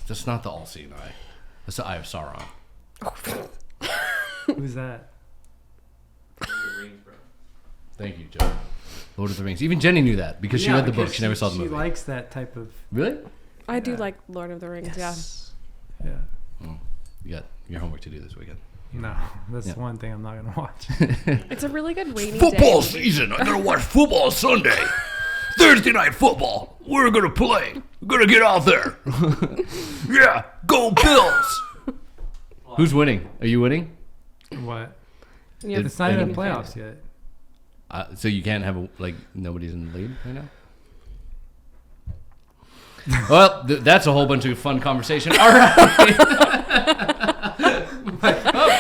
That's not the all-seeing eye. That's the eye of Sauron. Who's that? Lord of the Rings, bro. Thank you, Joe. Lord of the Rings. Even Jenny knew that because she read the book. She never saw the movie. She likes that type of... Really? I do like Lord of the Rings, Yes. yeah. Oh, you got your homework to do this weekend. No, that's one thing I'm not going to watch. It's a really good rainy Football day. season. I gotta watch football Sunday. Thursday night football. We're gonna play. We're gonna get out there. Yeah, go Bills. Who's winning? Are you winning? What? Yeah, It's not even playoffs yet. So you can't have nobody's in the lead right now. Well, that's a whole bunch of fun conversation. All right.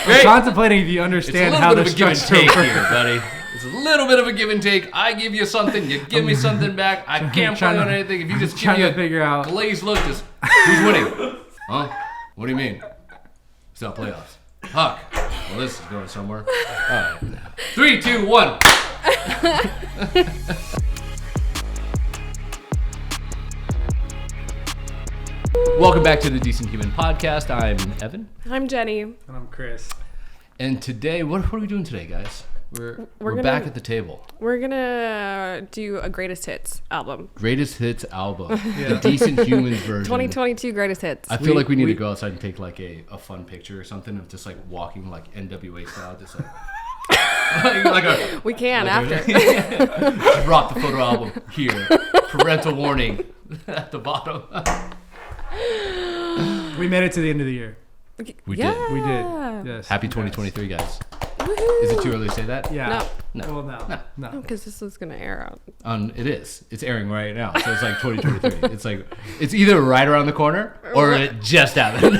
I'm contemplating if you understand how the structure take works. here, buddy. It's a little bit of a give and take. I give you something, you give me something back. I can't play on anything. If you just give me a glazed look, just who's winning? Huh? What do you mean? It's not playoffs. Huck. Well, this is going somewhere. All right. 3, 2, 1. Welcome back to the Decent Human Podcast. I'm Evan. I'm Jenny. And I'm Chris. And today, what are we doing today, guys? We're back at the table. We're gonna do a greatest hits album. Greatest hits album. The Decent Humans version. 2022 greatest hits. I feel like we need to go outside and take like a fun picture or something of just like walking like NWA style, just like we can after. Just drop the photo album here. Parental warning at the bottom. We made it to the end of the year. We did. We did. Yes. Happy 2023, guys. Woohoo. Is it too early to say that? Yeah. No. Well, no. Because this is gonna air out. It is. It's airing right now. So it's like 2023. It's like it's either right around the corner or it just happened.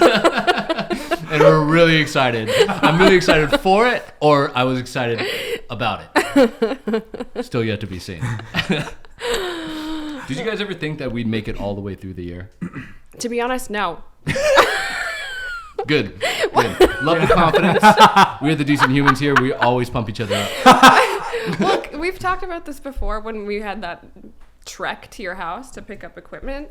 And we're really excited. I'm really excited for it, or I was excited about it. Still yet to be seen. Did you guys ever think that we'd make it all the way through the year? To be honest, no. Good. Love the confidence. We're the Decent Humans here. We always pump each other up. Look, we've talked about this before when we had that trek to your house to pick up equipment.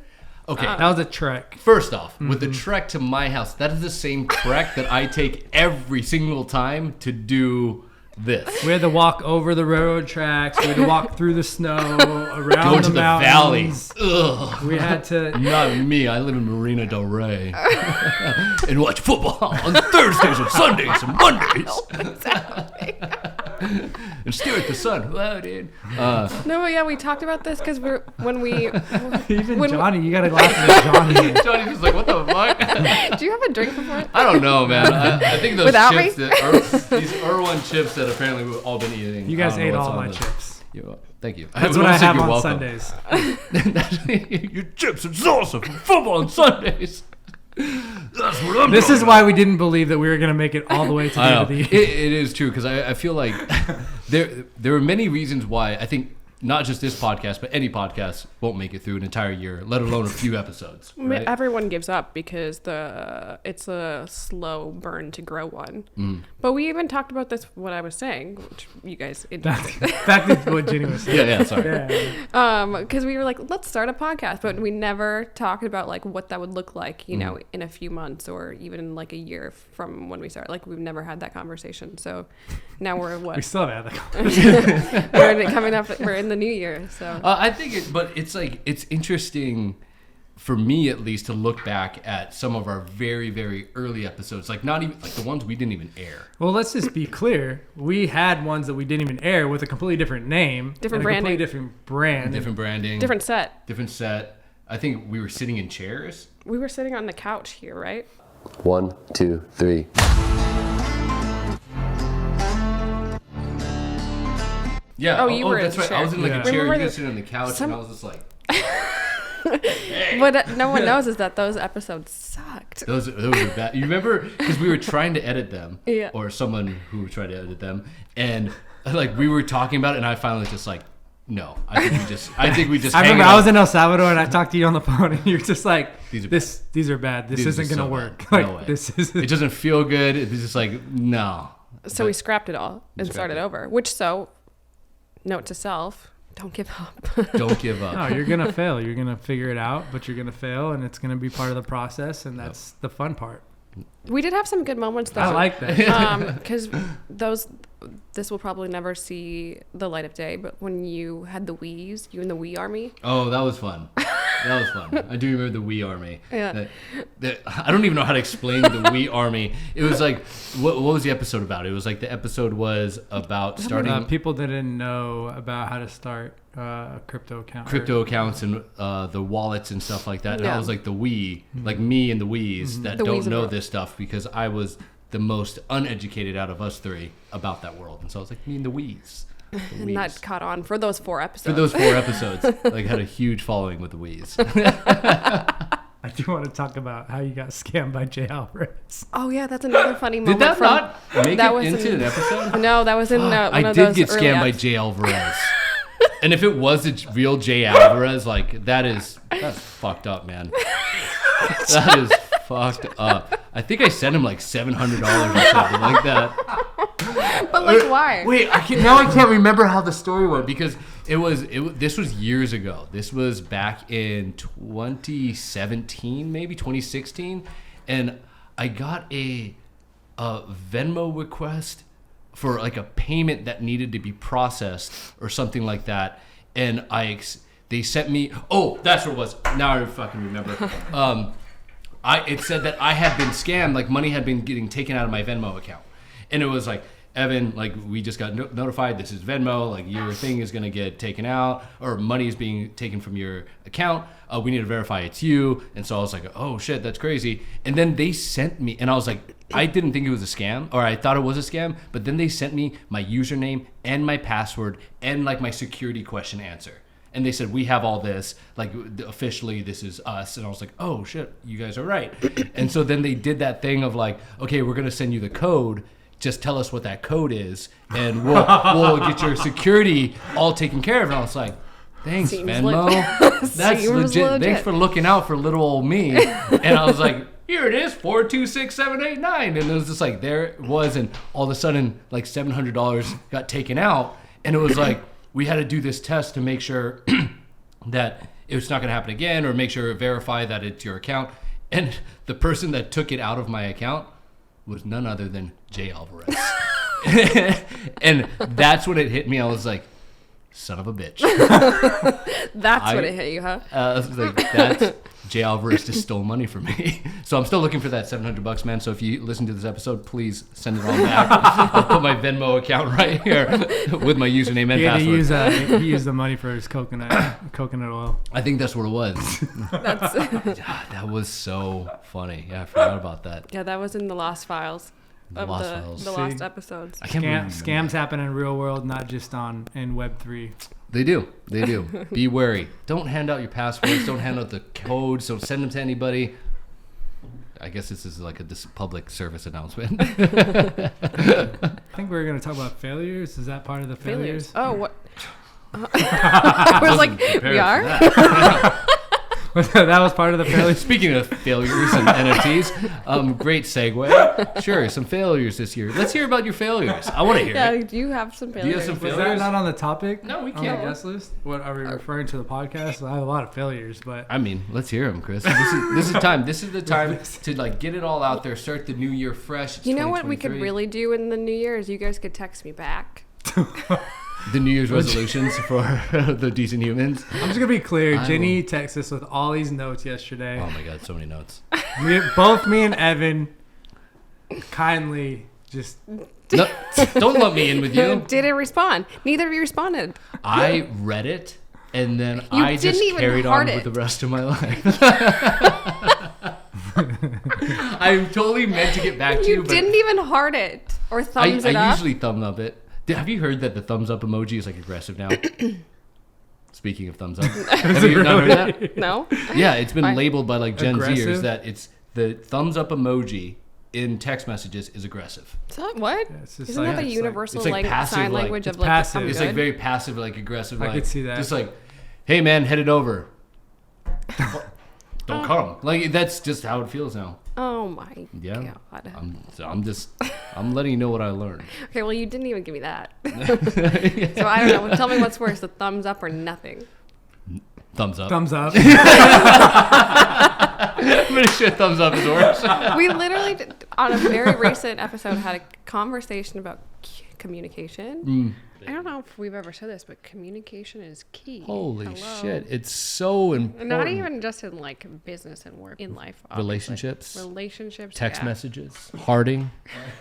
Okay. That was a trek. First off, with the trek to my house, that is the same trek that I take every single time to do this. We had to walk over the railroad tracks. We had to walk through the snow, around Going to the mountains. valley. Ugh. We had to... Not me. I live in Marina Del Rey. And watch football on Thursdays and Sundays and Mondays. And stare at the sun. Whoa, dude. No, but yeah, we talked about this because Even Johnny, you got to laugh at Johnny. Johnny's just like, what the fuck? Do you have a drink before it? I don't know, man. I think those Without chips, me? these Erwin chips that apparently we've all been eating. You guys I don't ate know what's all on my them. chips. Thank you. That's what I have on welcome. Sundays. Your chips and salsa for football on Sundays. That's what I'm This talking is why we didn't believe that we were going to make it all the way to the end of the year. It is true because I feel like there are many reasons why I think not just this podcast but any podcast won't make it through an entire year, let alone a few episodes. Right? Everyone gives up because it's a slow burn to grow one. But we even talked about this, what I was saying, which you guys Back to what Jenny was saying. Yeah, sorry. because we were like, let's start a podcast, but we never talked about like what that would look like, you know, in a few months or even in like a year from when we start. Like we've never had that conversation. So now we're We still haven't had that conversation. we're in the new year. So I think it's interesting for me at least to look back at some of our very, very early episodes, like not even like the ones we didn't even air. Well, let's just be clear. We had ones that we didn't even air with a completely different name. Different and branding. A completely different brand. Different branding. different set. I think we were sitting in chairs. We were sitting on the couch here, right? 1, 2, 3. Yeah. Oh, you were in that's the right. chair. I was in like Yeah. a chair. Remember You guys sitting on the couch, and I was just like, What no one knows is that those episodes sucked. those were bad. You remember because we were trying to edit them, Yeah. or someone who tried to edit them, and like we were talking about it, and I finally just like, no, I think we just. I hang remember it I up. was in El Salvador and I talked to you on the phone and you're just like, These are these are bad. This These isn't are going to so work. bad. No Like way. this isn't. It doesn't feel good. It's just like no. So we scrapped it all and Scrapped started it. over. Note to self, Don't give up. Don't give up. No, you're gonna fail. You're gonna figure it out, but you're gonna fail, and it's gonna be part of the process, and that's the fun part. We did have some good moments though. I like that. Because this will probably never see the light of day, but when you had the Wii's, you and the Wii Army. Oh, that was fun. That was fun. I do remember the Wii Army. Yeah. I don't even know how to explain the Wii Army. It was like, what was the episode about? It was like the episode was about starting... people didn't know about how to start a crypto account. Crypto accounts and the wallets and stuff like that. And I was like the Wii, like me and the Wii's that don't know this stuff because I was the most uneducated out of us three about that world. And so I was like, me and the Wii's. And that caught on for those 4 episodes. For those 4 episodes. Like had a huge following with the Wii's. I do want to talk about how you got scammed by Jay Alvarez. Oh yeah, that's another funny moment. Did that not make that it was into an episode? No, that was in one I of did those get early scammed by apps. Jay Alvarez. And if it was a real Jay Alvarez, like that's fucked up, man. That is fucked up. I think I sent him like $700 or something like that. But like, why? Wait, I can't remember how the story went because this was years ago. This was back in 2017, maybe 2016, and I got a Venmo request for like a payment that needed to be processed or something like that, and they sent me. Oh, that's what it was. Now I fucking remember. It said that I had been scammed, like money had been getting taken out of my Venmo account. And it was like, Evan, like we just got notified, this is Venmo, like your thing is gonna get taken out, or money is being taken from your account. We need to verify it's you. And so I was like, oh shit, that's crazy. And then they sent me, and I was like, I didn't think it was a scam, or I thought it was a scam, but then they sent me my username and my password and like my security question answer. And they said, we have all this, like officially this is us. And I was like, oh shit, you guys are right. And so then they did that thing of like, okay, we're gonna send you the code. Just tell us what that code is and we'll get your security all taken care of. And I was like, thanks, Seems Venmo. That's legit. Thanks for looking out for little old me. And I was like, here it is, 426-789. And it was just like, there it was. And all of a sudden, like $700 got taken out. And it was like, we had to do this test to make sure that it's not going to happen again, or make sure, verify that it's your account. And the person that took it out of my account was none other than Jay Alvarez. And that's when it hit me. I was like, son of a bitch. That's when it hit you, huh? I was like, that's Jay Alvarez just stole money from me. So I'm still looking for that $700, man. So if you listen to this episode, please send it all back. I'll put my Venmo account right here with my username and password. He used the money for his coconut oil. I think that's what it was. That was so funny. Yeah, I forgot about that. Yeah, that was in the Lost Files. The last episodes. I can't believe scams happen in real world, not just in Web3. They do. Be wary. Don't hand out your passwords. Don't hand out the codes. Don't send them to anybody. I guess this is like a public service announcement. I think we're going to talk about failures. Is that part of the failures? Oh, what? I was like, we are? That was part of the failures. Speaking of failures and NFTs, great segue. Sure, some failures this year. Let's hear about your failures. I want to hear it. Do you have some failures? Do you have some Was failures? that not on the topic? No, we On can't. the guest list? What are we referring to the podcast? I have a lot of failures, but I mean, let's hear them, Chris. This is time. This is the time to like get it all out there. Start the new year fresh. It's You know what we could 2023. really do in the new year is you guys could text me back. The New Year's resolutions for the decent humans. I'm just gonna be clear. Jenny texted us with all these notes yesterday. Oh my god, so many notes. Both me and Evan kindly just No, don't lump me in with you. Didn't respond. Neither of you responded. I read it and then You I just didn't even carried on heart with it. the rest of my life. I'm totally meant to get back to you, You but didn't even heart it or thumbs it I up. usually thumb up it. Have you heard that the thumbs up emoji is like aggressive now? Speaking of thumbs up, have you not heard that? No? Yeah, it's been Fine. labeled by like Gen Aggressive? Zers that it's the thumbs up emoji in text messages is aggressive. So, what? it's just Isn't like- that the it's universal it's like passive, sign like- language it's of like passive. I'm It's good? like very passive, like aggressive. I like, could see that. Just like, hey man, head it over. don't cut them. Like that's just how it feels now. Oh my Yeah. God. I'm letting you know what I learned. Okay, well, you didn't even give me that. So I don't know. Tell me what's worse, the thumbs up or nothing. Thumbs up. Thumbs up. I'm pretty sure thumbs up is worse. We literally, on a very recent episode, had a conversation about communication. I don't know if we've ever said this, but communication is key. Holy Hello. shit. It's so important. Not even just in like business and work, in life. Obviously. Relationships. Text Text messages. Hearting.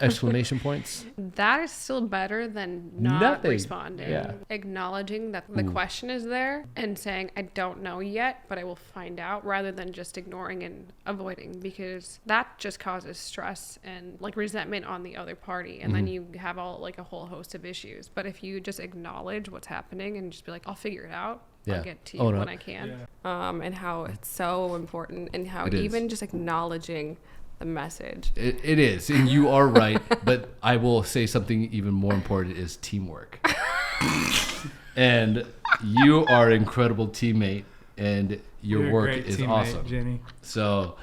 Exclamation points. That is still better than not Nothing. responding. Yeah. Acknowledging that the question is there and saying, I don't know yet, but I will find out, rather than just ignoring and avoiding, because that just causes stress and like resentment on the other party. And then you have a whole host of issues. But if you just acknowledge what's happening and just be like, I'll figure it out. Yeah. I'll get to you when I can. Yeah. And how it's so important, and how even just acknowledging the message. It is, and you are right. But I will say something even more important is teamwork. And you are an incredible teammate, and your work is awesome. Jenny. So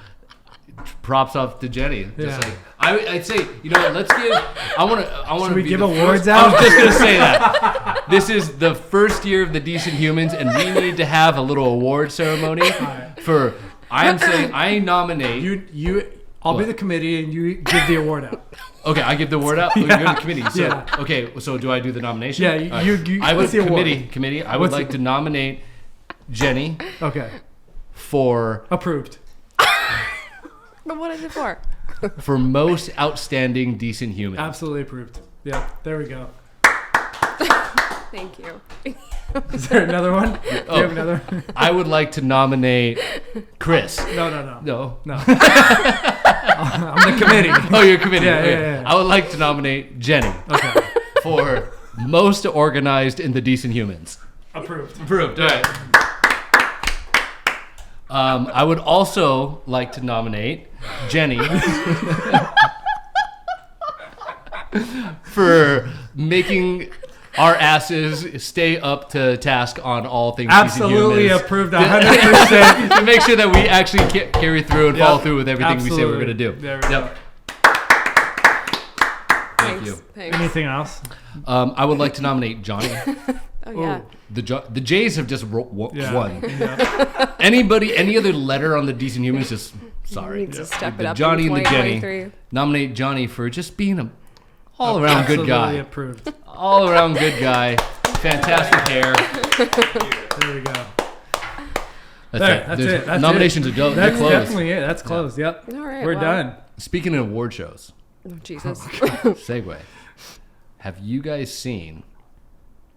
props off to Jenny. Yeah. Just like, I'd say, you know what, let's give. I want to. Should we be give the awards first, out? I was just gonna say that. This is the first year of the Decent Humans, and we need to have a little award ceremony for. I'm saying I nominate. I'll be the committee, and you give the award out. Okay, I give the word out. You're the committee. So, okay, so do I do the nomination? Yeah, I would what's the award? Committee. I would like to nominate Jenny. Okay. For approved. But what is it for? For most outstanding decent human. Absolutely approved. Yeah, there we go. Thank you. Is there another one? Do you have another? I would like to nominate Chris. No. I'm the committee. Oh, you're committee. Yeah, okay. yeah. I would like to nominate Jenny. Okay. For most organized in the decent humans. Approved. Approved. All right. I would also like to nominate Jenny for making our asses stay up to task on all things Absolutely decent humans. Approved 100%. To make sure that we actually carry through and follow through with everything we say we're going to do. There we go. Thank you. Thanks. Anything else? I would like to nominate Johnny. Oh, yeah. The Jays have just won. Yeah. Any other letter on the Decent Humans, just sorry. Needs to step it up. Johnny in and the Jenny. 2023. Nominate Johnny for just being a all-around good guy. Absolutely approved. All-around good guy. Fantastic hair. There we go. That's it. That's nominations it. are done. They're That's closed. definitely it. That's closed. Yep. All right. We're done. Speaking of award shows, Oh, Jesus. segue. Have you guys seen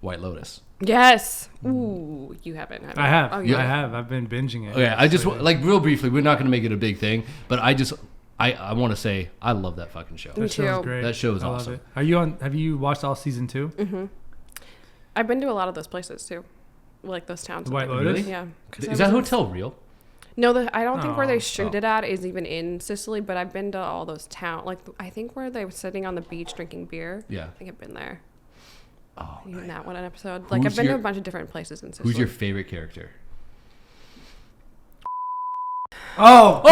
White Lotus? Yes. Ooh, you haven't. Have you? I have. Oh, yeah. I have. I've been binging it. Okay, I just like real briefly. We're not going to make it a big thing, but I want to say I love that fucking show. Me That show's too. great. That show is I love awesome. it. Have you watched all season 2? Mm-hmm. I've been to a lot of those places too, like those towns. The White and Lotus? things. Yeah. 'Cause Is that hotel real? No, I don't think where they Oh. shoot it at is even in Sicily, but I've been to all those towns. Like, I think where they were sitting on the beach drinking beer. Yeah. I think I've been there. Oh, Even nice. that one episode. Like, Who's I've been to your- a bunch of different places in Sicily. Who's your favorite character? Oh!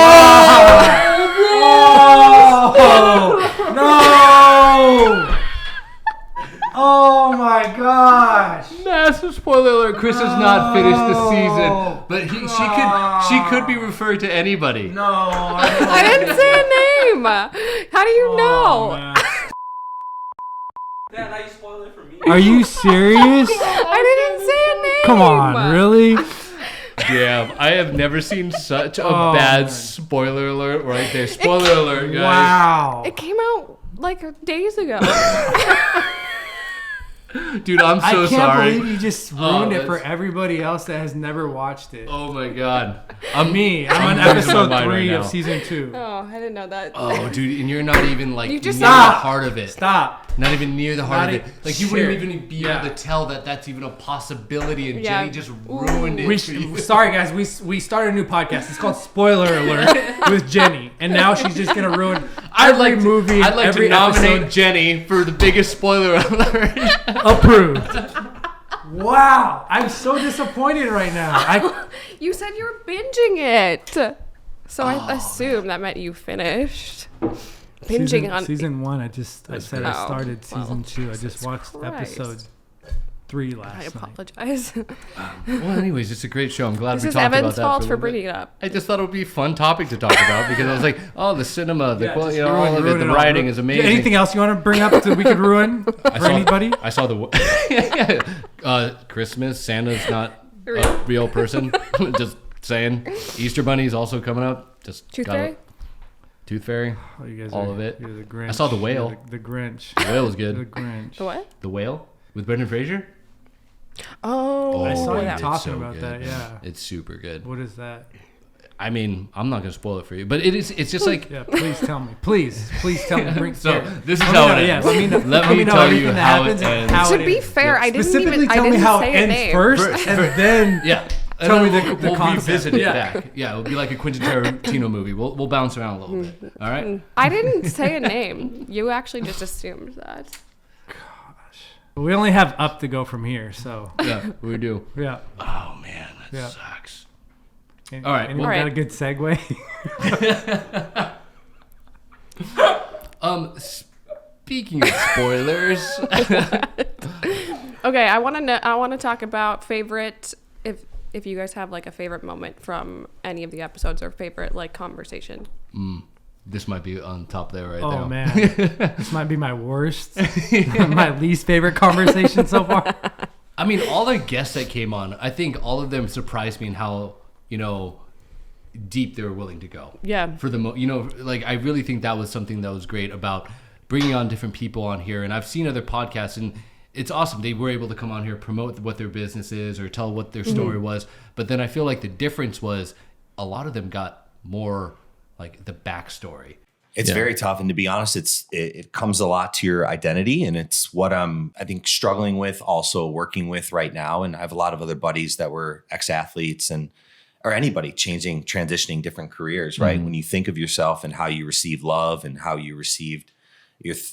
No! Oh my gosh! Massive spoiler alert! Chris has not finished the No. season, but she could be referred to anybody. No! I didn't say a name. How do you know? man. Dad, now you spoiled it for me. Are you serious? I didn't say a name. Come on, really? Damn, I have never seen such a Oh, bad man. spoiler alert right there. Spoiler alert, guys. Wow. It came out like days ago. Dude, I'm so I can't sorry. believe you just ruined it for that's- everybody else that has never watched it. Oh my god. Me, I'm on losing my episode mind 3 right of now. season 2. Oh, I didn't know that. Oh, dude, and you're not even like You just near the Stop. heart of it. Stop. Not even near the heart Not of it. e- Like you wouldn't shit. even be Yeah. able to tell that that's even a possibility, and Yeah. Jenny just ruined it. for you. Sorry guys, we started a new podcast. It's called Spoiler Alert with Jenny, and now she's just gonna ruin every movie. I'd like every to nominate episode. Jenny for the biggest spoiler alert. Approved. Wow, I'm so disappointed right now. You said you were binging it. So I assume that meant you finished binging on season 1. I said I started season 2. I just watched Christ. episode 3 last I night. apologize. Well, anyways, it's a great show. I'm glad This we is talked about Evan's that. fault a for little bit. bringing it up. I just thought it would be a fun topic to talk about because I was like, oh, the cinema, the quality, Just all of it, ruin the all. writing is amazing. Anything else you want to bring up that we could ruin for anybody? I saw the Christmas. Santa's not a real person. Just saying. Easter Bunny is also coming up. Just Tooth gotta- Fairy? Tooth Fairy. Oh, you guys all are, of it. You're the Grinch. I saw The Whale. You're the Grinch. The Whale was The good. Grinch. The what? The Whale with Brendan Fraser. Oh, I saw you yeah. It's talking so about good, that. man. Yeah. It's super good. What is that? I mean, I'm not gonna spoil it for you, but it's just like. Yeah, please tell me. Please tell me. Bring So here. this is Let how me know, it yeah, ends. let me know. Let me know tell everything you that how happens it and ends. how To it be ends. fair, I didn't Specifically even. I tell me didn't how say it a ends name. first, and then Yeah. Tell me then the we'll concept. revisit it Yeah. back. Yeah, it'll be like a Quentin Tarantino movie. We'll bounce around a little bit. All right. I didn't say a name. You actually just assumed that. we only have up to go from here. So Yeah, we do. yeah. Oh man, that Yeah. sucks. All right, Anyone well- got a good segue? Speaking of spoilers, Okay, I want to know. I want to talk about favorite. If you guys have like a favorite moment from any of the episodes or favorite like conversation. this might be on top there right Oh now. man, this might be my worst, my least favorite conversation so far. I mean, all the guests that came on, I think all of them surprised me in how deep they were willing to go. Yeah. For the like I really think that was something that was great about bringing on different people on here. And I've seen other podcasts, and it's awesome. They were able to come on here, promote what their business is or tell what their story was. But then I feel like the difference was a lot of them got more like the backstory. It's very tough. And to be honest, it comes a lot to your identity. And it's what I'm, I think, struggling with, also working with right now. And I have a lot of other buddies that were ex-athletes or anybody transitioning different careers, right? When you think of yourself and how you receive love and how you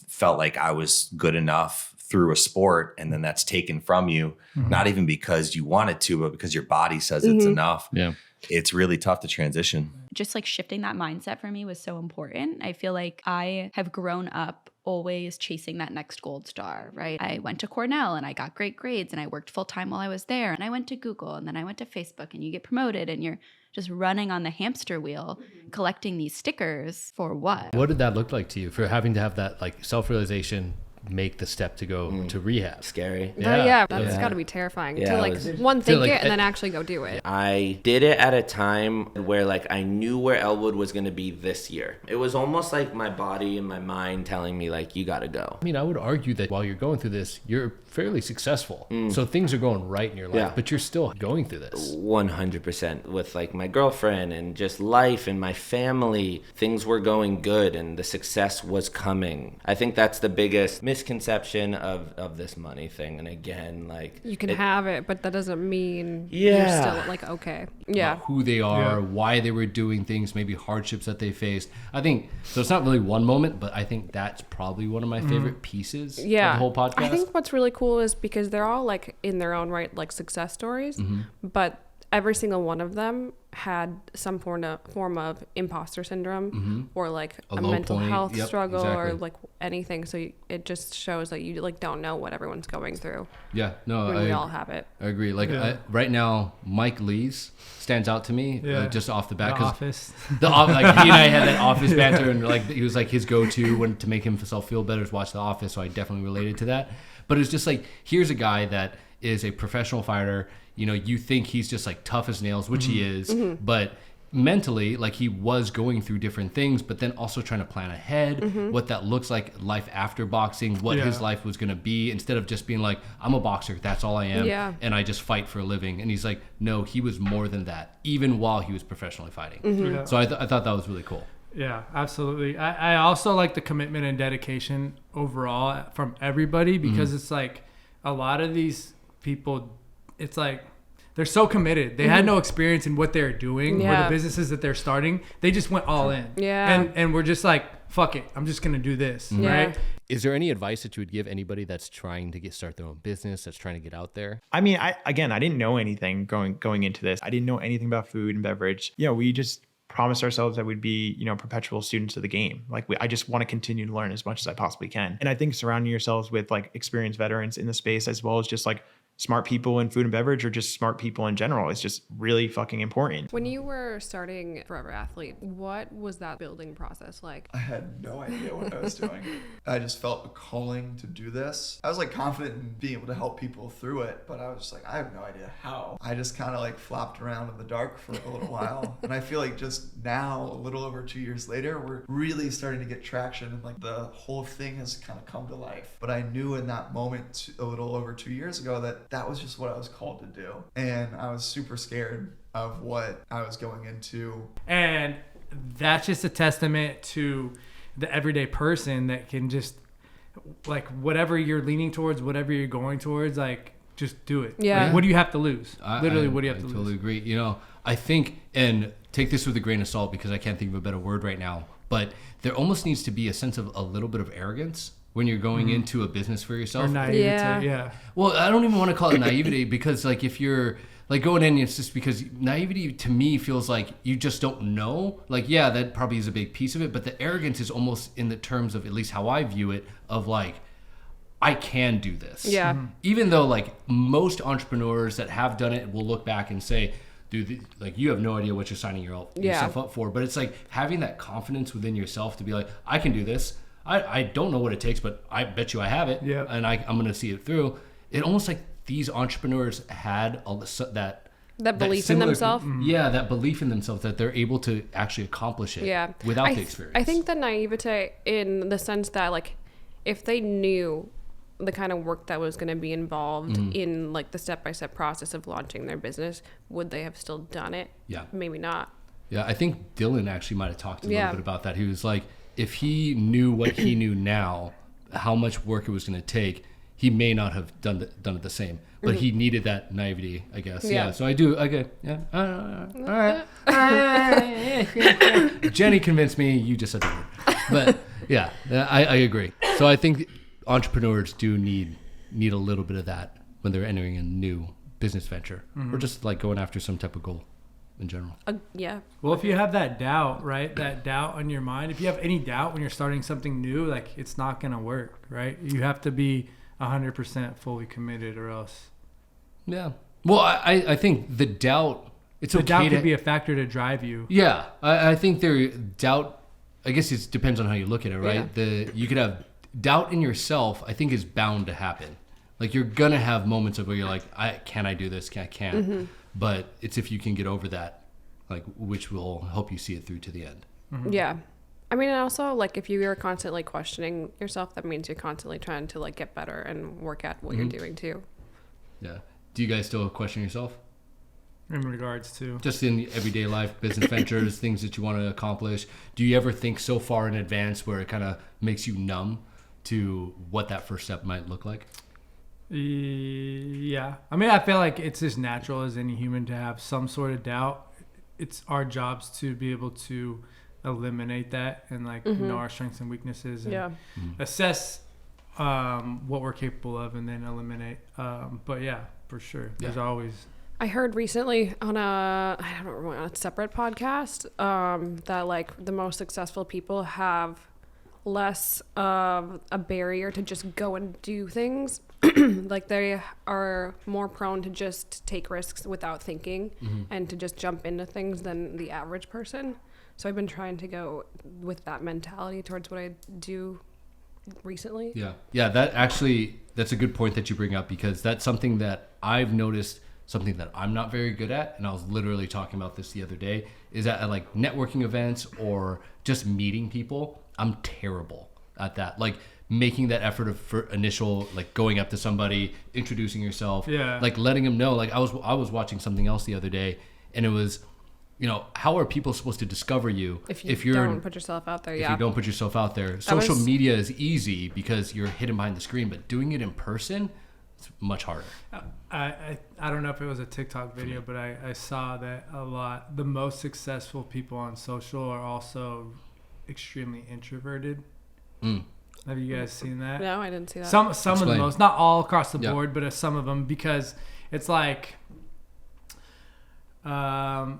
felt like I was good enough through a sport, and then that's taken from you, not even because you wanted to, but because your body says it's enough. Yeah. It's really tough to transition. Just like shifting that mindset for me was so important. I feel like I have grown up always chasing that next gold star, right? I went to Cornell and I got great grades and I worked full time while I was there. And I went to Google and then I went to Facebook, and you get promoted and you're just running on the hamster wheel, collecting these stickers for what? What did that look like to you for having to have that like self-realization, make the step to go to rehab? Scary. Yeah, that's got to be terrifying Yeah, to like it was- one think like, it and then actually go do it. I did it at a time where like I knew where Elwood was going to be this year. It was almost like my body and my mind telling me like, you got to go. I mean, I would argue that while you're going through this, you're fairly successful. So things are going right in your life, Yeah. but you're still going through this. 100% with like my girlfriend and just life and my family. Things were going good and the success was coming. I think that's the biggest misconception of this money thing. And again, like You can have it, but that doesn't mean Yeah. you're still like okay. Yeah. About who they are, why they were doing things, maybe hardships that they faced. I think, so it's not really one moment, but I think that's probably one of my favorite pieces of the whole podcast. I think what's really cool is because they're all like in their own right like success stories, but every single one of them had some form of imposter syndrome or like A a low mental point. health Yep, struggle or exactly. like anything. So it just shows that you like don't know what everyone's going through Yeah, no, when we all have it. I agree. Like right now, Mike Lee's stands out to me just off the bat. The Office. Like he and I had that Office banter, and like he was like his go-to when to make himself feel better is watch The Office. So I definitely related to that. But it's just like, here's a guy that is a professional fighter. You know, you think he's just like tough as nails, which he is, but mentally, like he was going through different things, but then also trying to plan ahead what that looks like, life after boxing, what his life was going to be, instead of just being like, I'm a boxer, that's all I am, and I just fight for a living. And he's like, no, he was more than that, even while he was professionally fighting. Yeah. So I thought that was really cool. Yeah, absolutely. I also like the commitment and dedication overall from everybody, because it's like a lot of these people, it's like they're so committed. They had no experience in what they're doing or the businesses that they're starting. They just went all in. Yeah. And we're just like, fuck it, I'm just going to do this, right? Is there any advice that you would give anybody that's trying to start their own business, that's trying to get out there? I mean, I didn't know anything going into this. I didn't know anything about food and beverage. You know, we just promised ourselves that we'd be, perpetual students of the game. Like I just want to continue to learn as much as I possibly can. And I think surrounding yourselves with like experienced veterans in the space, as well as just like smart people in food and beverage, or just smart people in general, is just really fucking important. When you were starting Forever Athlete, what was that building process like? I had no idea what I was doing. I just felt a calling to do this. I was like confident in being able to help people through it, but I was just like, I have no idea how. I just kind of like flopped around in the dark for a little while. And I feel like just now, a little over 2 years later, we're really starting to get traction, and like the whole thing has kind of come to life. But I knew in that moment a little over 2 years ago that was just what I was called to do. And I was super scared of what I was going into. And that's just a testament to the everyday person that can just, like, whatever you're leaning towards, whatever you're going towards, like, just do it. Yeah. Like, what do you have to lose? Literally, what do you have to lose? I totally agree. I think, and take this with a grain of salt because I can't think of a better word right now, but there almost needs to be a sense of a little bit of arrogance when you're going into a business for yourself. Or naivety, yeah. Well, I don't even want to call it naivety because, like, if you're like going in, it's just because naivety to me feels like you just don't know. Like, yeah, that probably is a big piece of it, but the arrogance is almost in the terms of, at least how I view it, of like, I can do this. Yeah. Even though like most entrepreneurs that have done it will look back and say, dude, like, you have no idea what you're signing yourself up for. But it's like having that confidence within yourself to be like, I can do this. I don't know what it takes, but I bet you I have it. Yeah. And I'm going to see it through. It almost like these entrepreneurs had that belief in themselves. Yeah, that belief in themselves that they're able to actually accomplish it without the experience. I think the naivete in the sense that, like, if they knew the kind of work that was going to be involved in, like, the step-by-step process of launching their business, would they have still done it? Yeah. Maybe not. Yeah, I think Dillon actually might have talked a little bit about that. He was like, if he knew what he knew now, how much work it was going to take, he may not have done it the same. But he needed that naivety, I guess. Yeah. So I do. Okay. Yeah. All right. Jenny convinced me. You just said the word. But yeah, I agree. So I think entrepreneurs do need a little bit of that when they're entering a new business venture, or just like going after some type of goal in general. Yeah. Well, if you have that doubt, right? That doubt on your mind, if you have any doubt when you're starting something new, like, it's not going to work, right? You have to be 100% fully committed, or else. Yeah. Well, I think the doubt, it's okay. The doubt could be a factor to drive you. Yeah. I think doubt, I guess it depends on how you look at it, right? Yeah. You could have doubt in yourself, I think, is bound to happen. Like, you're going to have moments of where you're like, can I do this? I can't. But it's if you can get over that, like, which will help you see it through to the end. Yeah. I mean, and also, like, if you are constantly questioning yourself, that means you're constantly trying to, like, get better and work at what you're doing too. Yeah. Do you guys still question yourself? In regards to? Just in everyday life, business ventures, things that you want to accomplish. Do you ever think so far in advance where it kind of makes you numb to what that first step might look like? Yeah. I mean, I feel like it's as natural as any human to have some sort of doubt. It's our jobs to be able to eliminate that and, like, know our strengths and weaknesses and assess what we're capable of, and then eliminate. But yeah, for sure. There's always... I heard recently on a separate podcast that, like, the most successful people have less of a barrier to just go and do things. Like, they are more prone to just take risks without thinking and to just jump into things than the average person. So I've been trying to go with that mentality towards what I do recently. Yeah, that's a good point that you bring up, because that's something that I've noticed, something that I'm not very good at, and I was literally talking about this the other day, is at like networking events or just meeting people. I'm terrible at that. Like, making that effort for initial, like, going up to somebody, introducing yourself, like letting them know. Like, I was watching something else the other day, and it was, how are people supposed to discover you if you don't put yourself out there? If you don't put yourself out there. Social media is easy because you're hidden behind the screen, but doing it in person, it's much harder. I don't know if it was a TikTok video, but I saw that a lot. The most successful people on social are also extremely introverted. Have you guys seen that? No, I didn't see that. Some of the most, not all across the board, but some of them, because it's like they're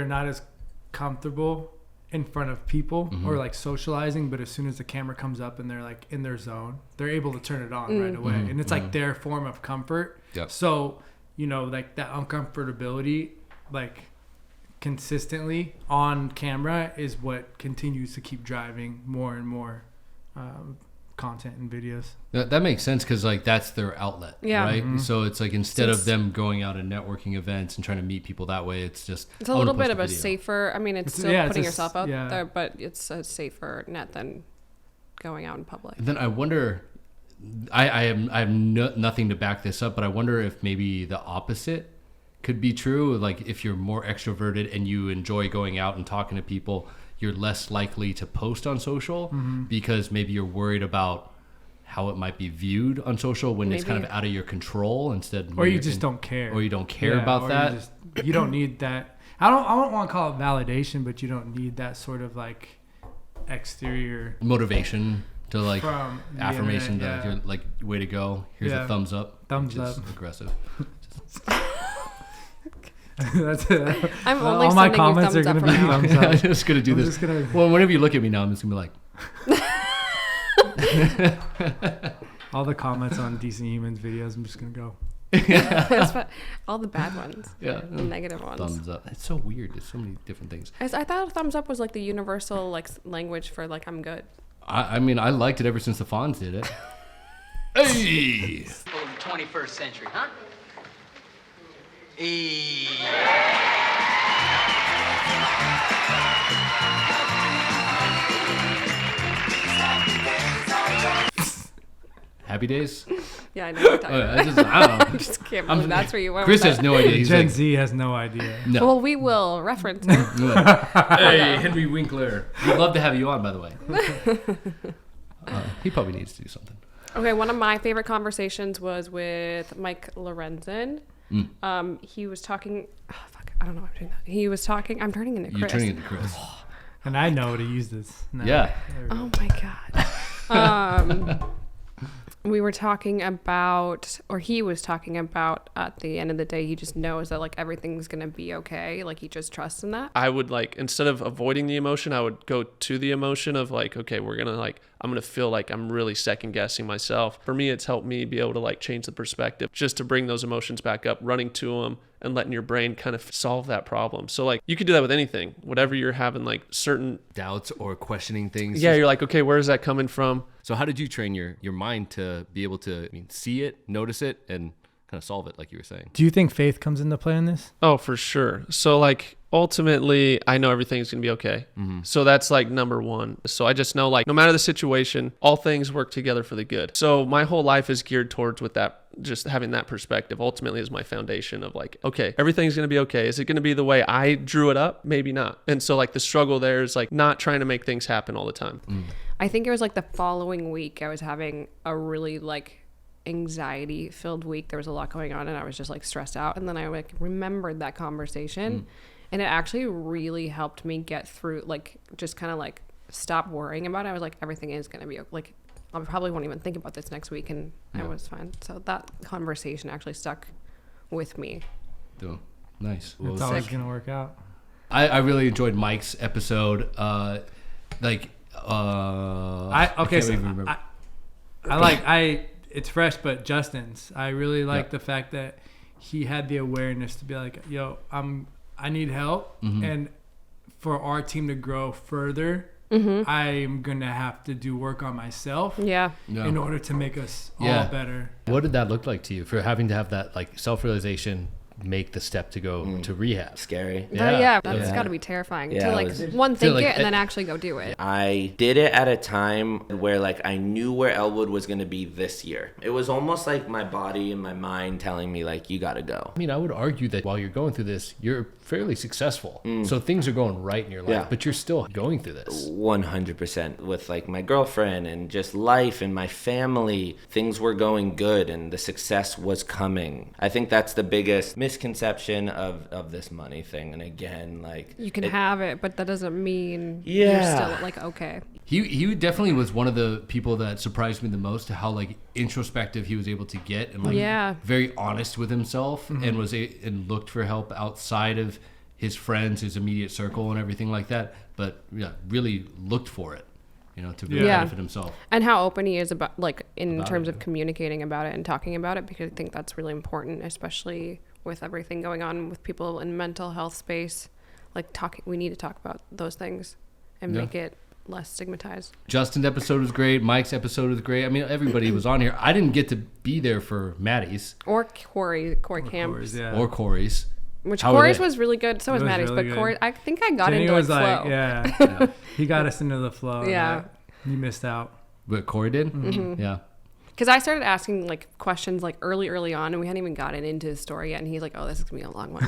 not as comfortable in front of people or like socializing, but as soon as the camera comes up and they're like in their zone, they're able to turn it on right away. And it's like their form of comfort. Yep. So, you know, like that uncomfortability, like consistently on camera is what continues to keep driving more and more content and videos. That makes sense because like that's their outlet, right? So it's like instead of them going out and networking events and trying to meet people that way, it's a little bit of a safer. I mean, it's still putting yourself out there, but it's a safer net than going out in public. And then I wonder, I have nothing to back this up, but I wonder if maybe the opposite could be true. Like if you're more extroverted and you enjoy going out and talking to people, you're less likely to post on social because maybe you're worried about how it might be viewed on social when it's kind of out of your control instead. Or you just don't care. Or you don't care about that. You don't need that. I don't want to call it validation, but you don't need that sort of like exterior motivation to like from affirmation that you're like, way to go. Here's a thumbs up. Thumbs up. Aggressive. That's it. I'm only all my comments are gonna be thumbs up. I'm just gonna do this. Well, whenever you look at me now, I'm just gonna be like. All the comments on Decent Humans videos, I'm just gonna go. All the bad ones. Yeah. The negative ones. Thumbs up. It's so weird. There's so many different things. I thought a thumbs up was like the universal like language for like I'm good. I mean, I liked it ever since the Fonz did it. Hey. For the 21st century, huh? Happy Days? Yeah, I know what you're talking about. I don't know. I just can't believe that's where you went. Chris has no idea. He's Gen Z has no idea. No. Well, we will reference it. Hey, Henry Winkler. We'd love to have you on, by the way. He probably needs to do something. Okay, one of my favorite conversations was with Mike Lorenzen. He was talking. Oh, fuck, I don't know why I'm doing that. He was talking. I'm turning into Chris. You're turning into Chris. And I know to use this now. Yeah. Oh my god. We were talking about, or he was talking about, at the end of the day, he just knows that like everything's gonna be okay. Like he just trusts in that. I would like, instead of avoiding the emotion, I would go to the emotion of like, okay, I'm gonna feel like I'm really second guessing myself. For me, it's helped me be able to like change the perspective, just to bring those emotions back up, running to them and letting your brain kind of solve that problem. So like you could do that with anything, whatever you're having like certain doubts or questioning things. Yeah, you're like, okay, where is that coming from? So how did you train your mind to be able to see it, notice it, and kind of solve it, like you were saying? Do you think faith comes into play in this? Oh, for sure. So like ultimately, I know everything's going to be okay. So that's like number one. So I just know like no matter the situation, all things work together for the good. So my whole life is geared towards with that, just having that perspective ultimately is my foundation of like, okay, everything's going to be okay. Is it going to be the way I drew it up? Maybe not. And so like the struggle there is like not trying to make things happen all the time. I think it was like the following week I was having a really like anxiety filled week. There was a lot going on and I was just like stressed out. And then I like remembered that conversation and it actually really helped me get through, like just kind of like stop worrying about it. I was like, everything is going to be like, I probably won't even think about this next week. And I was fine. So that conversation actually stuck with me. Nice. It's always going to work out. I really enjoyed Mike's episode. It's fresh, but Justin's, I really like the fact that he had the awareness to be like, yo, I need help. And for our team to grow further, I'm going to have to do work on myself in order to make us all better. What did that look like to you for having to have that like self-realization, make the step to go to rehab? Scary. That's got to be terrifying to like think it and then actually go do it. I did it at a time where like I knew where Elwood was going to be this year. It was almost like my body and my mind telling me like, you got to go. I mean, I would argue that while you're going through this, you're fairly successful. So things are going right in your life, but you're still going through this. 100%. With like my girlfriend and just life and my family, things were going good and the success was coming. I think that's the biggest misconception of this money thing. And again, like you can have it, but that doesn't mean you're still like okay. He definitely was one of the people that surprised me the most to how like introspective he was able to get and like very honest with himself and and looked for help outside of his friends, his immediate circle, and everything like that. But yeah, really looked for it, to benefit himself. And how open he is about in terms it, of communicating about it and talking about it, because I think that's really important, especially with everything going on with people in mental health space. We need to talk about those things and make it less stigmatized. Justin's episode was great. Mike's episode was great. I mean, everybody was on here. I didn't get to be there for Maddie's or Cory Camp's or Corey's. Which Corey's was really good. So was Maddie's, really but Cory, I think I got into flow. Yeah. He got us into the flow. Yeah, you missed out. But Cory did. Mm-hmm. Yeah. Because I started asking questions early on, and we hadn't even gotten into his story yet, and he's like, "Oh, this is gonna be a long one."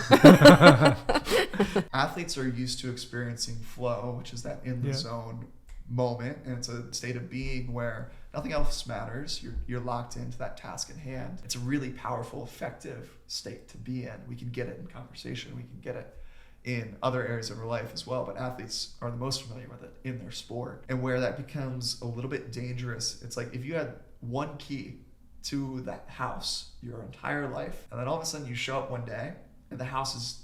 Athletes are used to experiencing flow, which is that in the zone moment, and it's a state of being where nothing else matters. You're locked into that task at hand. It's a really powerful, effective state to be in. We can get it in conversation. We can get it in other areas of our life as well, but athletes are the most familiar with it in their sport. And where that becomes a little bit dangerous, it's like if you had one key to that house your entire life, and then all of a sudden you show up one day and the house is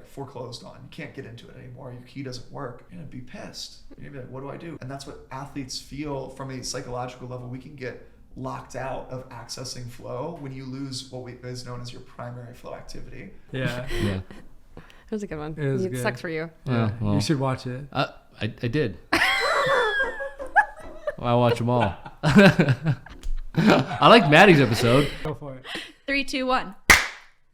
foreclosed on. You can't get into it anymore. Your key doesn't work. You're gonna be pissed. You're gonna be like, what do I do? And that's what athletes feel from a psychological level. We can get locked out of accessing flow when you lose what is known as your primary flow activity. Yeah. Yeah. That was a good one. It Good. Sucks for you. Yeah, well, you should watch it. I did. I watch them all. I like Maddie's episode. Go for it. 3, 2, 1.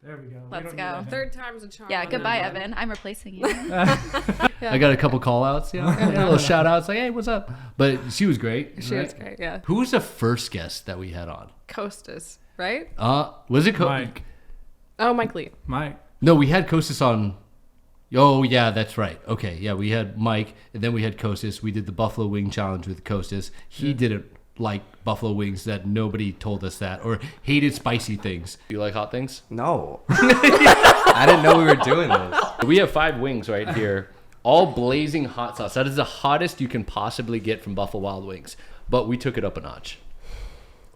There we go. Let's go. Third time's a charm. Yeah, goodbye, Evan. I'm replacing you. I got a couple call outs, a little shout outs hey, what's up? But she was great. She was great, yeah. Who was the first guest that we had on? Kostas, right? Was it Mike? Oh, Mike Lee. Mike. No, we had Kostas on. Oh, yeah, that's right. Okay, yeah, we had Mike, and then we had Kostas. We did the Buffalo Wing Challenge with Kostas. He didn't like buffalo wings, that nobody told us that, or hated spicy things. Do you like hot things? No. I didn't know we were doing this. We have 5 wings right here, all blazing hot sauce. That is the hottest you can possibly get from Buffalo Wild Wings, but we took it up a notch.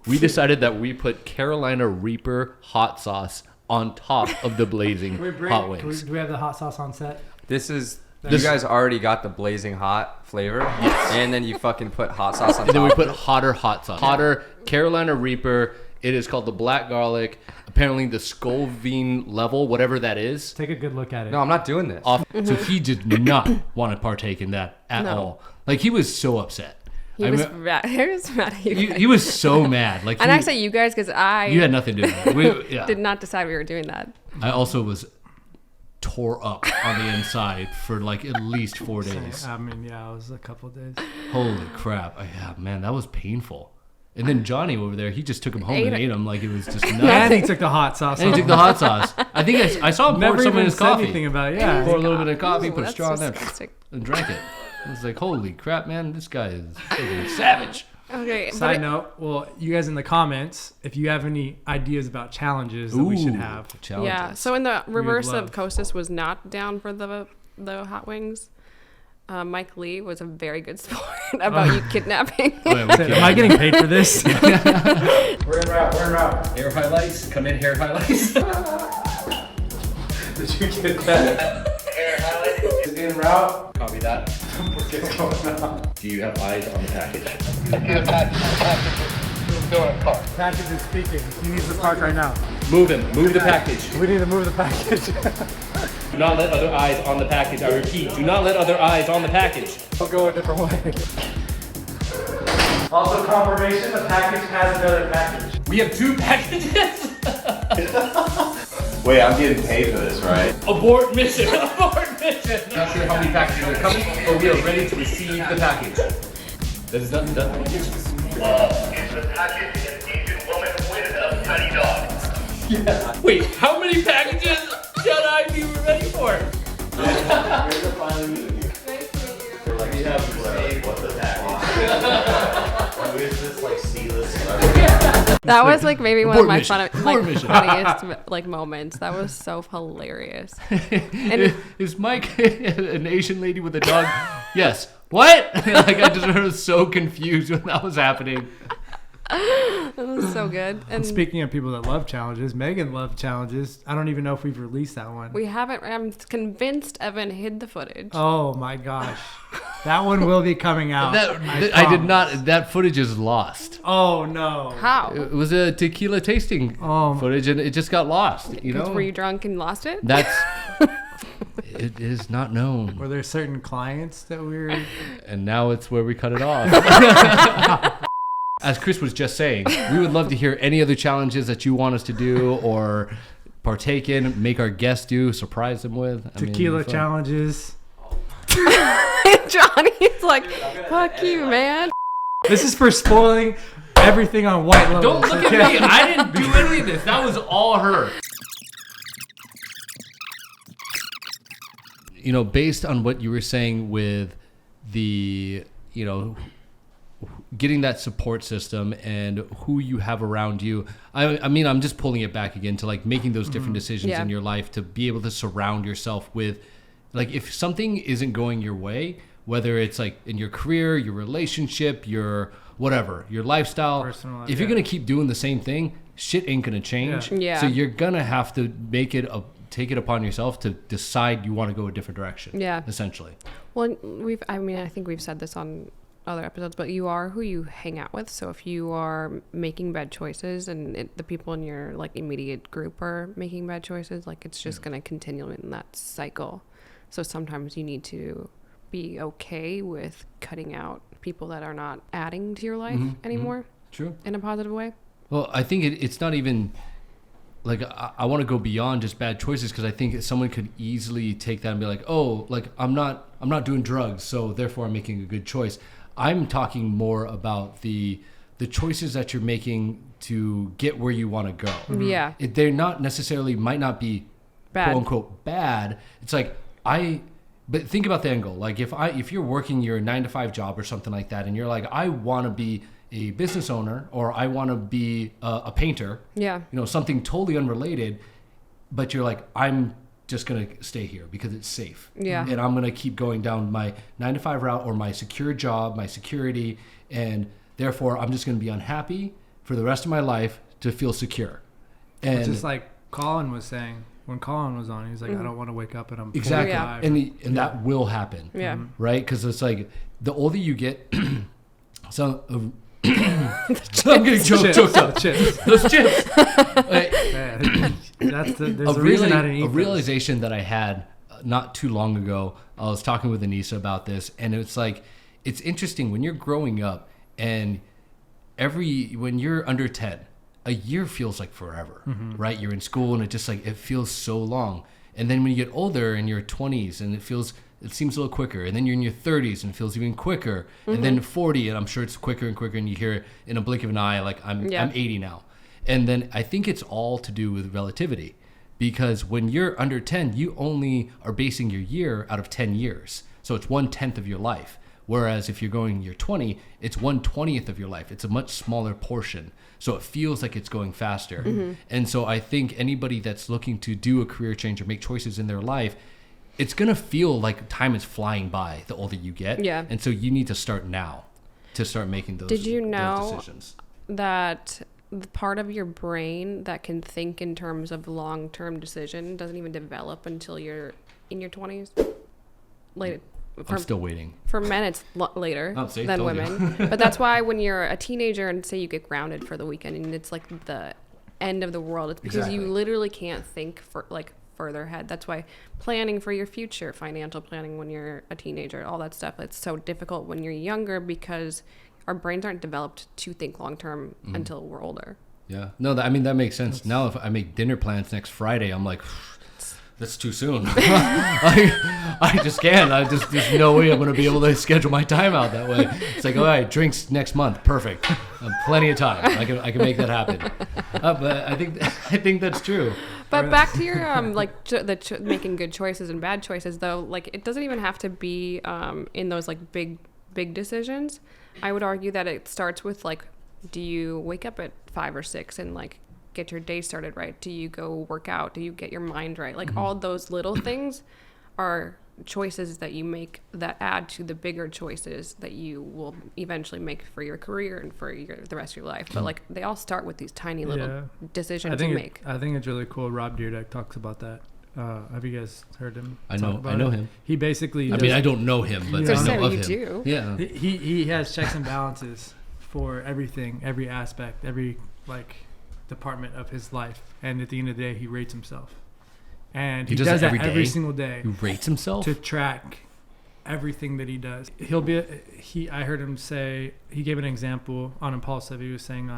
We decided that we put Carolina Reaper hot sauce on top of the blazing hot wings. Do we have the hot sauce on set? You guys already got the blazing hot flavor, and then you fucking put hot sauce on top. And then we put hotter hot sauce. Hotter Carolina Reaper. It is called the black garlic. Apparently the Scovine level, whatever that is. Take a good look at it. No, I'm not doing this. So he did not want to partake in that at all. He was so upset. He was mad. He was mad at you guys. He was so mad. And I say you guys because you had nothing to do with it. Did not decide we were doing that. I also was tore up on the inside for at least 4 days. I mean, yeah, it was a couple of days. Holy crap. Yeah, man, that was painful. And then Johnny over there, he just took him home and ate him like it was just nuts. And he took the hot sauce. And he took the hot sauce. I think I saw him pour some in his coffee. Anything about it. Yeah. Pour a little bit of coffee, put a straw in there, disgusting. and drank it. I was like, holy crap, man, this guy is freaking savage. Okay. Side note, well, you guys in the comments, if you have any ideas about challenges that we should have. Challenges. Yeah. So in the reverse of Kostas was not down for the hot wings. Mike Lee was a very good sport about you kidnapping. Am I getting paid for this? We're in route. Hair highlights. Come in, hair highlights. Did you get that? Hair highlights. Is in route. Copy that. What's going on? Do you have eyes on the package? Package is speaking. He needs to park right now. Move him. Move the package. We need to move the package. Do not let other eyes on the package. I repeat, do not let other eyes on the package. I'll go a different way. Also, confirmation, the package has another package. We have 2 packages? Wait, I'm getting paid for this, right? Abort mission. Abort mission. Not sure how many packages are coming, but we are ready to receive the package. That is done. It's the package an Asian woman with a tiny dog. Yeah. Wait, how many packages should I be ready for? That was maybe one of my funniest moments. That was so hilarious. And is Mike an Asian lady with a dog? Yes. What? I just was so confused when that was happening. That was so good. And speaking of people that love challenges, Megan loved challenges. I don't even know if we've released that one. We haven't. I'm convinced Evan hid the footage. Oh my gosh. That one will be coming out. I did not. That footage is lost. Oh no. How? It was a tequila tasting footage, and it just got lost. You know. Were you drunk and lost it? That's. It is not known. Were there certain clients that we were? And now it's where we cut it off. As Chris was just saying, we would love to hear any other challenges that you want us to do or partake in, make our guests do, surprise them with. Tequila challenges. Johnny's like, fuck you, man. This is for spoiling everything on White Lotus. Don't look at me. I didn't do any of this. That was all her. You know, based on what you were saying with the, you know, getting that support system and who you have around you. I mean, I'm just pulling it back again to like making those different decisions in your life to be able to surround yourself with, like, if something isn't going your way, whether it's like in your career, your relationship, your whatever, your lifestyle, personal life, if you're going to keep doing the same thing, shit ain't going to change. Yeah. So you're going to have to take it upon yourself to decide you want to go a different direction. Yeah. Essentially. Well, I think we've said this on other episodes, but you are who you hang out with. So if you are making bad choices and the people in your like immediate group are making bad choices, like it's just going to continue in that cycle. So sometimes you need to be okay with cutting out people that are not adding to your life anymore. True. In a positive way. Well, I think it's not even like I want to go beyond just bad choices, because I think someone could easily take that and be like, oh, like I'm not doing drugs, so therefore I'm making a good choice. I'm talking more about the choices that you're making to get where you want to go. Yeah. They're not necessarily, might not be bad, quote unquote bad. It's like but think about the end goal. Like if you're working your 9-to-5 job or something like that, and you're like, I want to be a business owner, or I want to be a painter. Yeah. You know, something totally unrelated, but you're like, I'm just going to stay here because it's safe. Yeah. And I'm going to keep going down my 9-to-5 route or my secure job, my security, and therefore I'm just going to be unhappy for the rest of my life to feel secure. And just like Colin was saying, when Colin was on, he was like, I don't want to wake up and I'm exactly. 45. And that will happen. Yeah. Right? Because it's like the older you get, I'm getting choked up. Those chips. There's a reason I didn't eat a realization that I had not too long ago. I was talking with Anissa about this, and it's like, it's interesting when you're growing up, and when you're under 10, a year feels like forever, right? You're in school, and it just like, it feels so long. And then when you get older in your 20s, and it seems a little quicker. And then you're in your 30s and it feels even quicker. And then 40, and I'm sure it's quicker and quicker. And you hear it in a blink of an eye, like I'm 80 now. And then I think it's all to do with relativity, because when you're under 10, you only are basing your year out of 10 years. So it's 1/10 of your life. Whereas if you're going year 20, it's 1/20th of your life. It's a much smaller portion. So it feels like it's going faster. And so I think anybody that's looking to do a career change or make choices in their life, it's going to feel like time is flying by the older you get. Yeah. And so you need to start now to start making those decisions. Did you know that the part of your brain that can think in terms of long-term decision doesn't even develop until you're in your 20s? Late. I'm still waiting. For men, it's later See, than women. But that's why when you're a teenager and say you get grounded for the weekend and it's like the end of the world, it's because you literally can't think for like further ahead. That's why planning for your future, financial planning when you're a teenager, all that stuff, it's so difficult when you're younger because our brains aren't developed to think long term until we're older. Yeah. No, that makes sense. Now if I make dinner plans next Friday, I'm like, that's too soon. I just can't. There's no way I'm going to be able to schedule my time out that way. It's like, all right, drinks next month. Perfect. Plenty of time. I can make that happen. But I think that's true. But back to your making good choices and bad choices, though, like it doesn't even have to be in those like big decisions. I would argue that it starts with like, do you wake up at 5 or 6 and like get your day started right? Do you go work out? Do you get your mind right? Like all those little things are choices that you make that add to the bigger choices that you will eventually make for your career and for the rest of your life. But like they all start with these tiny little decisions you make. I think it's really cool. Rob Dyrdek talks about that. Have you guys heard him? I know him. He basically. I mean, I don't know him, but I know of him. Do. Yeah. He has checks and balances for everything, every aspect, every like department of his life, and at the end of the day, he rates himself. And he does that every single day. He rates himself to track everything that he does. I heard him say, he gave an example on Impulsive. He was saying,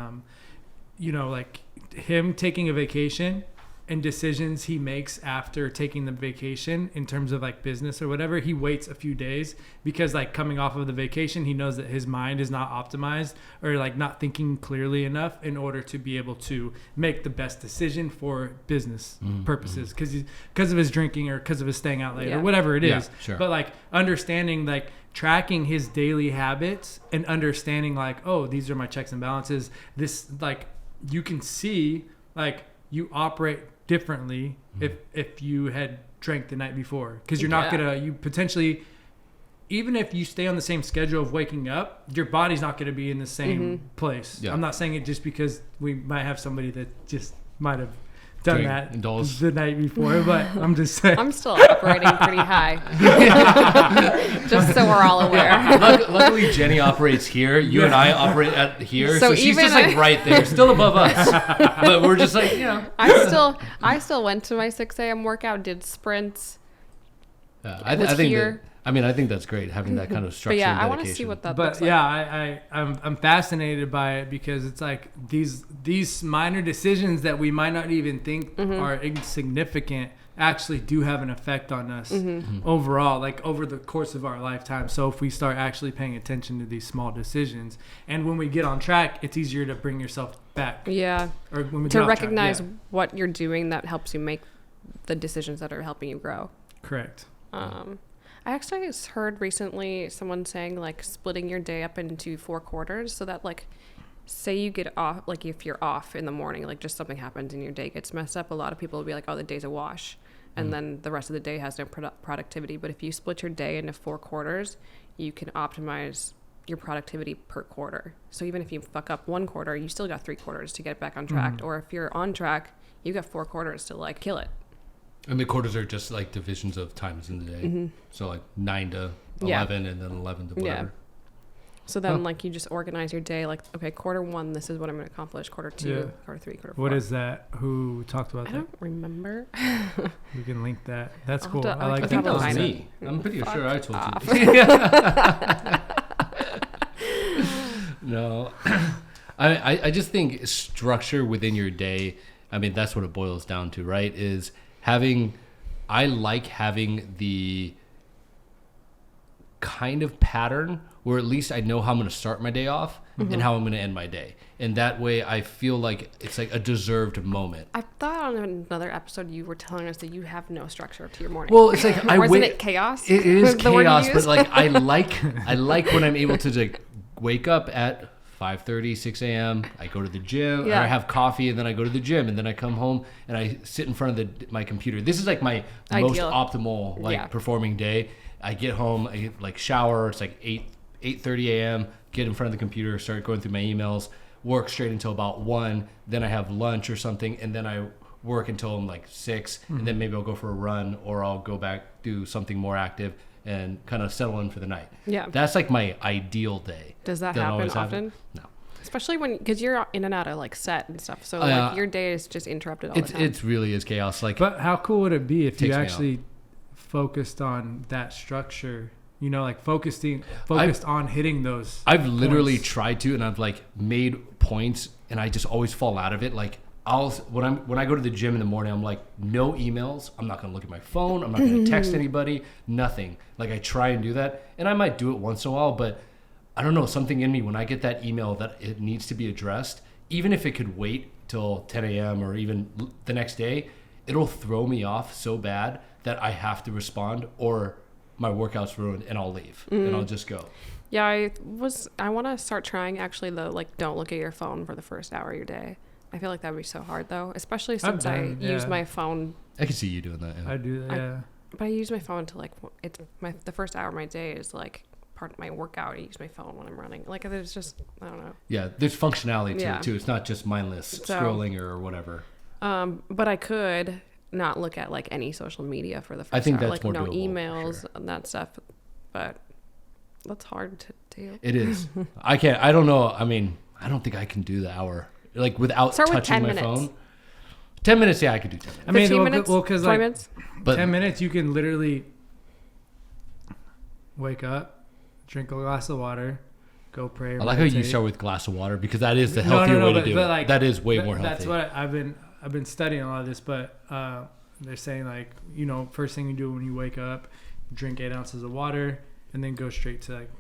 like him taking a vacation and decisions he makes after taking the vacation in terms of like business or whatever, he waits a few days because like coming off of the vacation, he knows that his mind is not optimized or like not thinking clearly enough in order to be able to make the best decision for business purposes because of his drinking or because of his staying out late or whatever it is. Sure. But like understanding, like tracking his daily habits and understanding like, oh, these are my checks and balances. This, like, you can see like you operate differently if you had drank the night before, because you're not gonna, you potentially, even if you stay on the same schedule of waking up, your body's not going to be in the same place. I'm not saying it just because we might have somebody that just might have done the night before, but I'm just saying. I'm still operating pretty high. Just so we're all aware. Luckily, Jenny operates here. You and I operate at here. So she's just like right there, still above us. But we're just like, I still went to my 6 a.m. workout, did sprints. I think that's great, having that kind of structure. But yeah, and I want to see what that looks like. Yeah, I'm fascinated by it because it's like these minor decisions that we might not even think are insignificant actually do have an effect on us overall, like over the course of our lifetime. So if we start actually paying attention to these small decisions, and when we get on track, it's easier to bring yourself back. Yeah. Or when we to recognize what you're doing that helps you make the decisions that are helping you grow. Correct. I actually heard recently someone saying like splitting your day up into 4 quarters so that like say you get off, like if you're off in the morning, like just something happens and your day gets messed up, a lot of people will be like, oh, the day's a wash. And then the rest of the day has no productivity. But if you split your day into 4 quarters, you can optimize your productivity per quarter. So even if you fuck up 1 quarter, you still got 3 quarters to get back on track. Or if you're on track, you got 4 quarters to like kill it. And the quarters are just like divisions of times in the day. So like 9 to 11 and then 11 to whatever. So then like you just organize your day like, okay, quarter 1, this is what I'm going to accomplish. Quarter 2, quarter 3, quarter 4. What is that? Who talked about that? I don't remember. We can link that. That's cool. I think that was me. I'm pretty sure I told you. No. I just think structure within your day, I mean, that's what it boils down to, right? I like having the kind of pattern where at least I know how I'm going to start my day off and how I'm going to end my day. And that way I feel like it's like a deserved moment. I thought on another episode you were telling us that you have no structure to your morning. Well, it's like isn't it chaos? It is chaos, but like I like when I'm able to like wake up at 5:30, 6 a.m. I go to the gym, or I have coffee, and then I go to the gym, and then I come home and I sit in front of my computer. This is like my most optimal performing day. I get home, I like shower. It's like 8:30 a.m. Get in front of the computer, start going through my emails, work straight until about 1. Then I have lunch or something, and then I work until I'm like 6, and then maybe I'll go for a run, or I'll go back, do something more active, and kind of settle in for the night. Yeah. That's like my ideal day. Does that happen often? No. Especially because you're in and out of like set and stuff. So like your day is just interrupted all the time. It really is chaos. Like, but how cool would it be if you actually focused on that structure? You know, like focused on hitting those. I've literally tried to, and I've like made points, and I just always fall out of it. Like when I go to the gym in the morning, I'm like, no emails. I'm not gonna look at my phone. I'm not gonna text anybody. Nothing. Like I try and do that, and I might do it once in a while, but I don't know, something in me when I get that email that it needs to be addressed, even if it could wait till 10 a.m. or even the next day, it'll throw me off so bad that I have to respond, or my workout's ruined and I'll leave and I'll just go. Yeah, I want to start trying actually though, like don't look at your phone for the first hour of your day. I feel like that would be so hard though, especially since I use my phone. I can see you doing that. Yeah. I do that. But I use my phone to like, it's the first hour of my day is like part of my workout. I use my phone when I'm running. Like there's just, I don't know. Yeah, there's functionality to it too. It's not just mindless scrolling or whatever. But I could not look at like any social media for the first I think hour. that's like more no doable, emails and that stuff. But that's hard to do. It is. I don't know. I mean, I don't think I can do the hour like without touching my phone. 10 minutes, yeah, I could do 10 minutes. I mean, 15 minutes? well, because 20 like minutes? But 10 minutes, you can literally wake up, drink a glass of water, go pray. I like how you start with a glass of water because that is the healthier way to do it. Like, that is way more healthy. That's what I've been studying a lot of this, but they're saying like, you know, first thing you do when you wake up, drink 8 ounces of water, and then go straight to like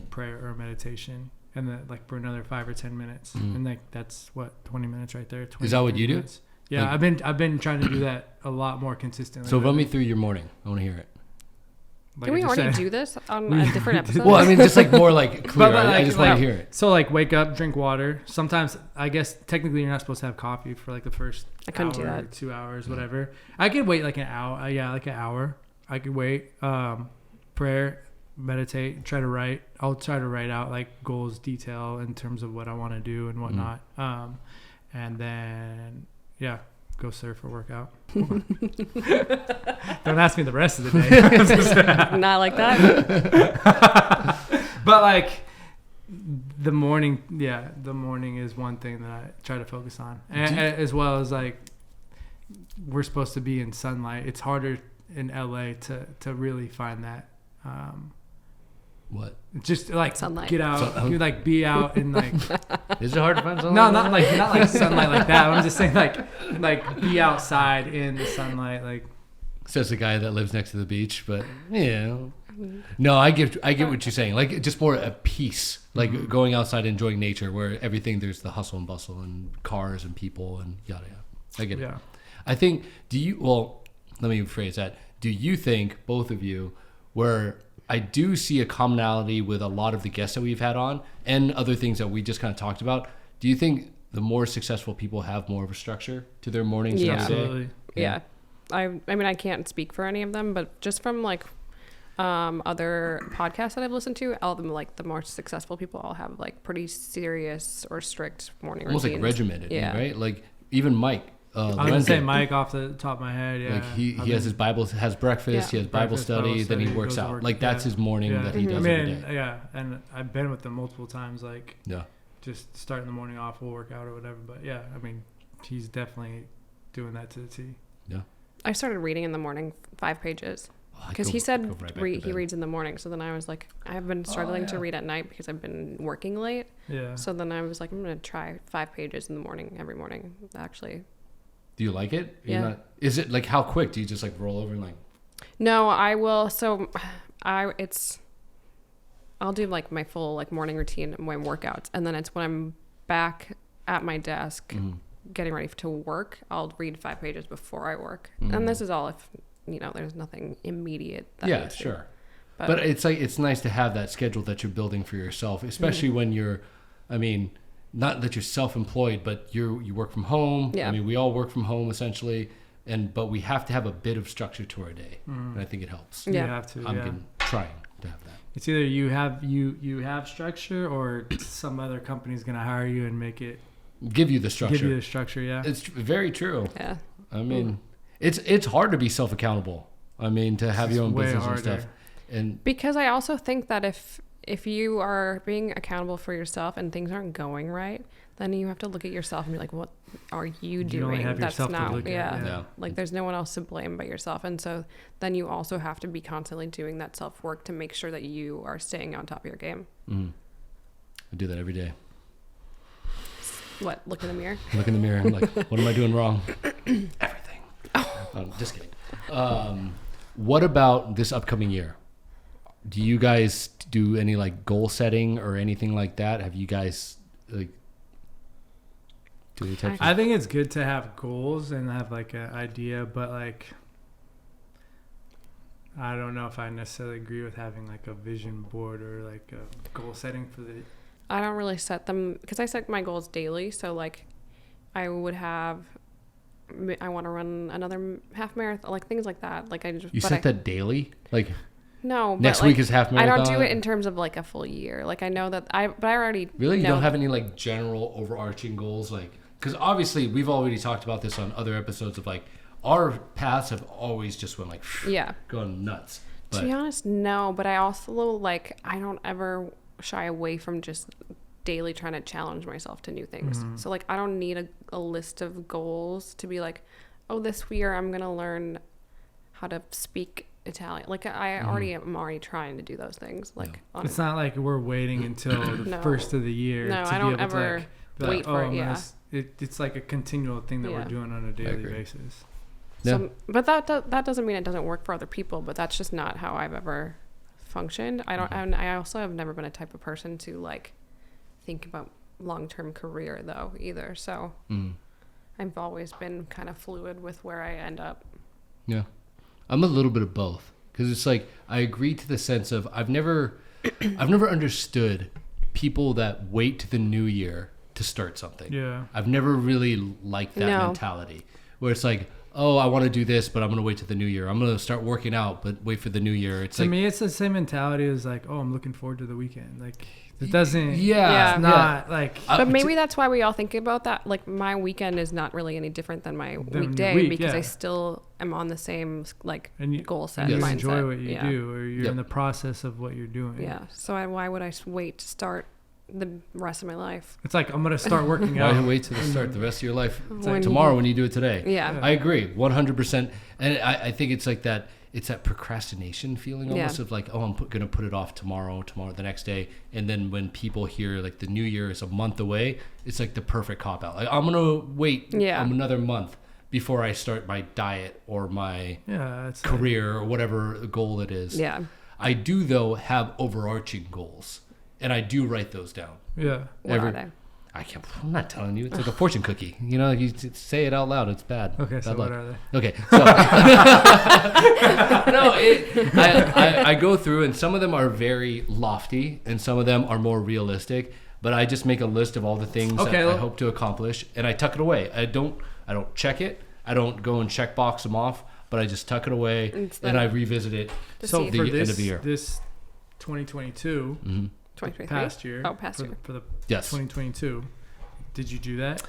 prayer or meditation, and then like for another 5 or 10 minutes, and like that's what 20 minutes right there. 20, is that what you do? Yeah, like, I've been trying to do that a lot more consistently. So run me through your morning. I want to hear it. Like Can we already do this on a different episode? Well, I mean, just like more like clear. But I just want to hear it. So like wake up, drink water. Sometimes I guess technically you're not supposed to have coffee for like the first hour, do that. 2 hours, whatever. I could wait like an hour. Like an hour. I could wait. Prayer, meditate, try to write. I'll try to write out like goals, detail in terms of what I want to do and whatnot. And then go surf or work out. Don't ask me the rest of the day. Not like that. But like the morning is one thing that I try to focus on, and as well as like we're supposed to be in sunlight. It's harder in LA to really find that. What? Just like sunlight. Get out, you like be out and like. Is it hard to find sunlight? No, not like sunlight like that. I'm just saying like be outside in the sunlight. Like says the guy that lives next to the beach, but yeah. No, I get what you're saying. Like just more at peace, like going outside, enjoying nature, where everything there's the hustle and bustle and cars and people and yada yada. I get it. Yeah. I think. Let me rephrase that. Do you think both of you where I do see a commonality with a lot of the guests that we've had on and other things that we just kind of talked about. Do you think the more successful people have more of a structure to their mornings? Yeah, absolutely. Yeah. I mean, I can't speak for any of them, but just from like other podcasts that I've listened to, all of them, like the more successful people all have like pretty serious or strict morning almost routines. Like regimented, right? Like even Mike. I'm gonna say Mike off the top of my head. Yeah, like he has his Bible, has breakfast, he has Bible study, then he works out. Like that's his morning that he does every day. Yeah, and I've been with him multiple times. Like just starting the morning off, we'll work out or whatever. But yeah, I mean, he's definitely doing that to the T. Yeah. I started reading in the morning 5 pages because he said he reads in the morning. So then I was like, I've been struggling to read at night because I've been working late. Yeah. So then I was like, I'm gonna try 5 pages in the morning every morning. Actually. Do you like it? Yeah. Is it like how quick? Do you just like roll over and like? No, I will. So I'll do like my full like morning routine and my workouts. And then it's when I'm back at my desk getting ready to work, I'll read 5 pages before I work. And this is all if, there's nothing immediate. Yeah, sure. But it's like, it's nice to have that schedule that you're building for yourself, especially when you're, not that you're self-employed, but you work from home. Yeah. I mean, we all work from home essentially, but we have to have a bit of structure to our day, and I think it helps. Yeah. You have to. I'm trying to have that. It's either you have structure, or some other company's gonna hire you and give you the structure. Give you the structure. Yeah. It's very true. Yeah. I mean, it's hard to be self-accountable. I mean, to have your own business and stuff. And because I also think that if you are being accountable for yourself and things aren't going right, then you have to look at yourself and be like, what are you doing? Only have That's yourself not, to look at. Yeah. Like there's no one else to blame but yourself. And so then you also have to be constantly doing that self-work to make sure that you are staying on top of your game. I do that every day. What? Look in the mirror? Look in the mirror. I'm like, what am I doing wrong? Everything. Just kidding. What about this upcoming year? Do you guys do any like goal setting or anything like that? Have you guys like do any types? I think it's good to have goals and have like an idea, but like I don't know if I necessarily agree with having like a vision board or like a goal setting for the. I don't really set them because I set my goals daily. So like I would have I want to run another half marathon, like things like that. Like You set that daily? Like no, next but week is half marathon? I don't do it in terms of like a full year. Like I know that I already really? You know. don't have any like general overarching goals? Like, because obviously we've already talked about this on other episodes of like our paths have always just went like going nuts. But, to be honest, no. But I also like I don't ever shy away from just daily trying to challenge myself to new things. So like I don't need a list of goals to be like, oh, this year I'm gonna learn how to speak Italian. Like I'm already trying to do those things. Like it's not like we're waiting until the first of the year. No, to I don't be able ever to like, wait for it. It's like a continual thing that we're doing on a daily basis. So, but that doesn't mean it doesn't work for other people. But that's just not how I've ever functioned. I also have never been a type of person to like think about long-term career though either. So I've always been kind of fluid with where I end up. Yeah, I'm a little bit of both because it's like I agree to the sense of I've never understood people that wait to the new year to start something. Yeah, I've never really liked that mentality where it's like, oh, I want to do this, but I'm going to wait to the new year. I'm going to start working out, but wait for the new year. It's to me, it's the same mentality as like, oh, I'm looking forward to the weekend. Like it doesn't. Yeah, it's not like. But maybe that's why we all think about that. Like my weekend is not really any different than my weekday because I still am on the same like goal set. You mindset. enjoy what you do, or you're in the process of what you're doing. Yeah. So why would I wait to start the rest of my life? It's like I'm gonna start working out. Why wait till the start the rest of your life tomorrow when you do it today? Yeah, I agree 100%. And I think it's like that. It's that procrastination feeling almost of like, oh, I'm gonna put it off tomorrow, the next day, and then when people hear like the new year is a month away, it's like the perfect cop out. Like I'm gonna wait another month before I start my diet or my career or whatever goal it is. Yeah, I do though have overarching goals. And I do write those down. Yeah. What are they? I'm not telling you. It's like a fortune cookie. You know, you say it out loud. It's bad. Okay, bad so luck. what are they? Okay, so I go through, and some of them are very lofty, and some of them are more realistic. But I just make a list of all the things that I hope to accomplish, and I tuck it away. I don't check it. I don't go and check box them off, but I just tuck it away, and I revisit it. So the end of the year. This 2022. 2023? Past year. Oh, past year. For the 2022. Did you do that?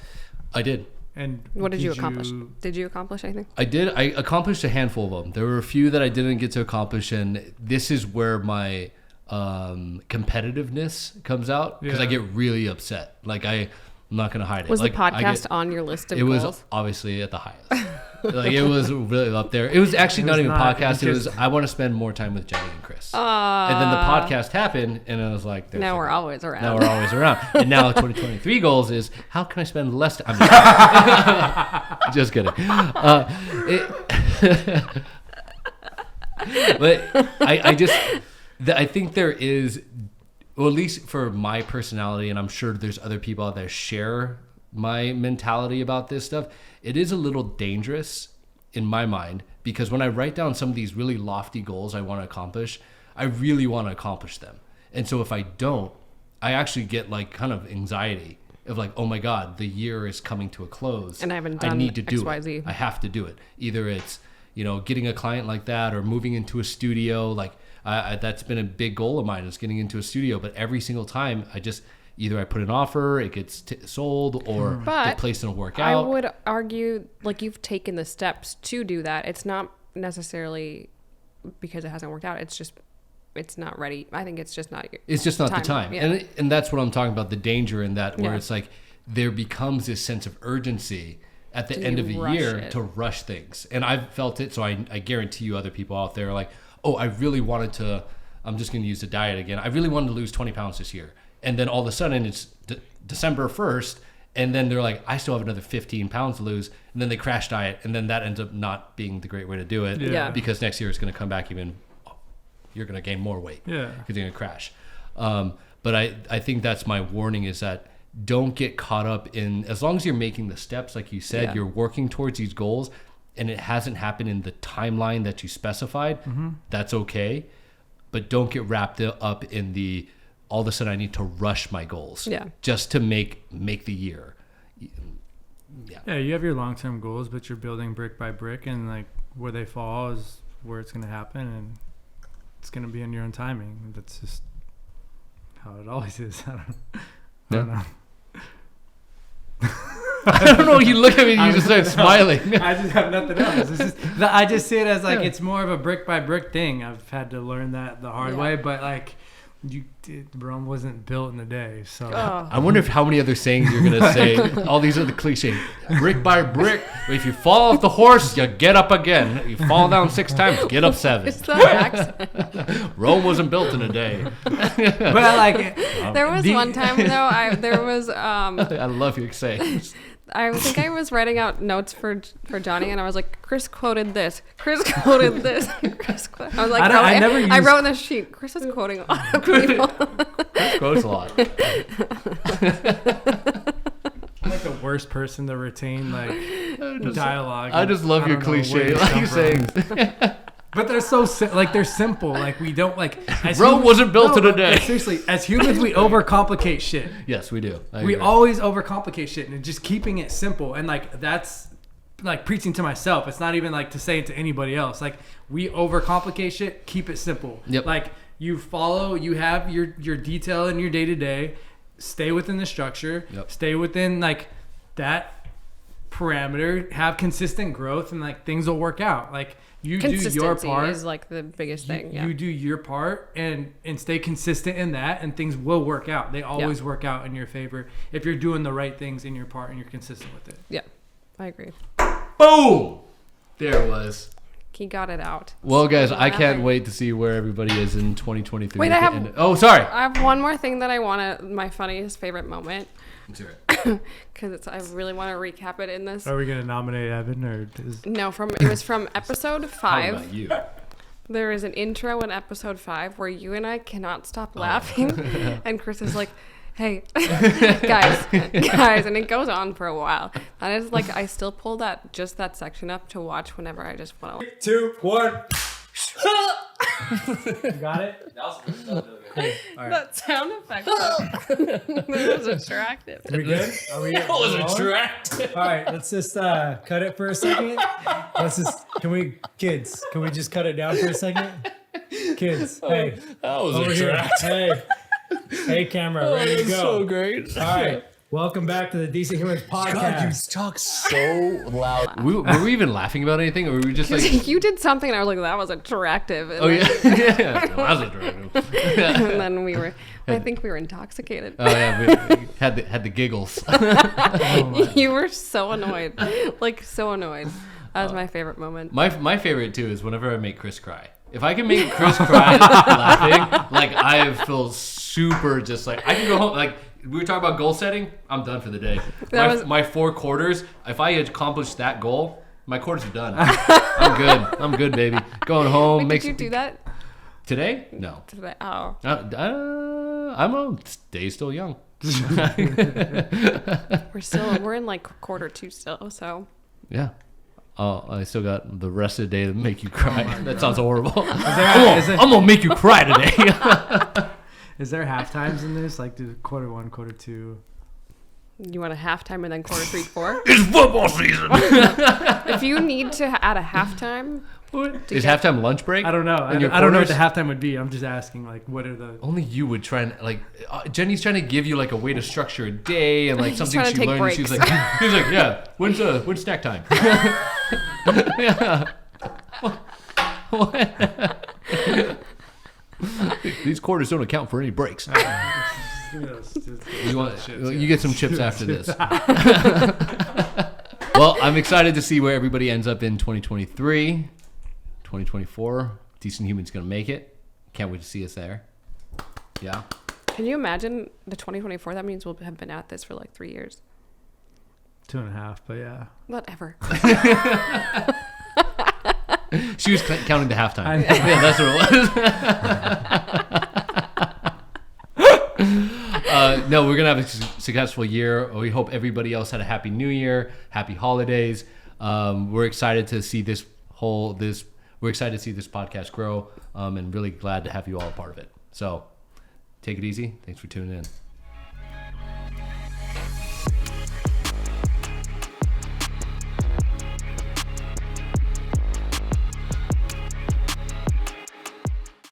I did. And what did you accomplish? Did you accomplish anything? I did. I accomplished a handful of them. There were a few that I didn't get to accomplish, and this is where my competitiveness comes out because I get really upset. Like I'm not gonna hide it. Was like, the podcast on your list of goals? It was obviously at the highest. Like it was really up there. It was actually not even a podcast. It was I want to spend more time with Jenny and Chris. And then the podcast happened, and I was like, now we're always around. Now we're always around. And now 2023 goals is how can I spend less time? Just kidding. But I think there is, well, at least for my personality, and I'm sure there's other people out there share my mentality about this stuff. It is a little dangerous in my mind because when I write down some of these really lofty goals I want to accomplish, I really want to accomplish them. And so if I don't, I actually get like kind of anxiety of like, oh my God, the year is coming to a close. And I haven't done I need to do XYZ. it. I have to do it. Either it's, getting a client like that or moving into a studio. Like that's been a big goal of mine is getting into a studio. But every single time either I put an offer, it gets sold, or the place doesn't work out. I would argue, like, you've taken the steps to do that. It's not necessarily because it hasn't worked out. It's just, it's not ready. I think it's just not. It's just not the time. Yeah. And that's what I'm talking about, the danger in that, where it's like there becomes this sense of urgency at the end of the year to rush things. And I've felt it, so I guarantee you other people out there are like, oh, I really wanted to, I'm just going to use the diet again. I really wanted to lose 20 pounds this year. And then all of a sudden it's December 1st, and then they're like, I still have another 15 pounds to lose. And then they crash diet, and then that ends up not being the great way to do it because next year it's going to come back you're going to gain more weight because you're going to crash. But I think that's my warning is that don't get caught up in, as long as you're making the steps, like you said, you're working towards these goals, and it hasn't happened in the timeline that you specified, that's okay. But don't get wrapped up in the, all of a sudden I need to rush my goals just to make the year. Yeah, you have your long-term goals, but you're building brick by brick, and like where they fall is where it's going to happen, and it's going to be in your own timing. That's just how it always is. I don't know. I don't know. You look at me and you just start smiling. I just have nothing else. I just see it as like it's more of a brick by brick thing. I've had to learn that the hard way, but like Rome wasn't built in a day. So I wonder how many other sayings you're gonna say. All these other cliches. Brick by brick. If you fall off the horse, you get up again. You fall down 6 times, get up 7. It's the accent. Rome wasn't built in a day. But like, there was one time though. I love your sayings. I think I was writing out notes for Johnny, and I was like, Chris quoted this. Chris quoted this. I was like, I wrote in the sheet. Chris is quoting a lot of people. Chris quotes a lot. I'm like the worst person to retain like dialogue. I just love your cliche sayings. But they're so they're simple. Like we don't like. Rome wasn't built in a day. Seriously, as humans, we overcomplicate shit. Yes, we do. We always overcomplicate shit, and just keeping it simple. And like that's like preaching to myself. It's not even like to say it to anybody else. Like we overcomplicate shit. Keep it simple. Yep. Like you have your detail in your day to day. Stay within the structure. Yep. Stay within like that parameter. Have consistent growth, and like things will work out. Like. You do your part is like the biggest thing. You do your part and stay consistent in that, and things will work out. They always work out in your favor if you're doing the right things in your part and you're consistent with it. Yeah, I agree. Boom! There it was. He got it out. Well, guys, I can't wait to see where everybody is in 2023. Wait, sorry. I have one more thing that I want to. My funniest favorite moment. Because I really want to recap it in this. Are we gonna nominate Evan or? No, it was from episode 5. How about you? There is an intro in episode 5 where you and I cannot stop laughing, and Chris is like, "Hey, guys," and it goes on for a while. That is like I still pull that section up to watch whenever I just want to. 2, 1. You got it? That was good. Right. That sound effect was attractive. We good? That was attractive. All right, let's just cut it for a second. Can we just cut it down for a second? Kids, hey. That was over attractive. Here. Hey, camera, ready to go. So great. All right. Welcome back to the Decent Humans podcast. God, you talk so loud. Were we even laughing about anything, or were we just like... You did something, and I was like, that was attractive. And that was attractive. And then I think we were intoxicated. Oh, yeah, we had the giggles. You were so annoyed. Like, so annoyed. That was my favorite moment. My favorite, too, is whenever I make Chris cry. If I can make Chris cry laughing, like, I feel super just like... I can go home, like... We were talking about goal setting. I'm done for the day. My 4 quarters. If I accomplish that goal, my quarters are done. I'm good, baby. Going home. Wait, did you do that today? No. Today? Oh. Day's still young. We're in like quarter 2 still. So. Yeah. I still got the rest of the day to make you cry. That sounds horrible. I'm gonna make you cry today. Is there half times in this? Like, do quarter 1, quarter 2? You want a halftime and then quarter 3, 4? It's football season. If you need to add a halftime, is halftime lunch break? I don't know. I don't know what the halftime would be. I'm just asking, like, what are the? Only you would try and like. Jenny's trying to give you like a way to structure a day and like something she learned. She's like, yeah. When's snack time? Yeah. What? These quarters don't account for any breaks. You get some chips after this. Well, I'm excited to see where everybody ends up in 2023, 2024. Decent Human's gonna make it. Can't wait to see us there. Yeah. Can you imagine the 2024? That means we'll have been at this for like 3 years. 2.5, but yeah. Whatever. She was counting the halftime. Yeah, that's what it was. No, we're gonna have a successful year. We hope everybody else had a happy New Year, happy holidays. We're excited to see this podcast grow, and really glad to have you all a part of it. So, take it easy. Thanks for tuning in.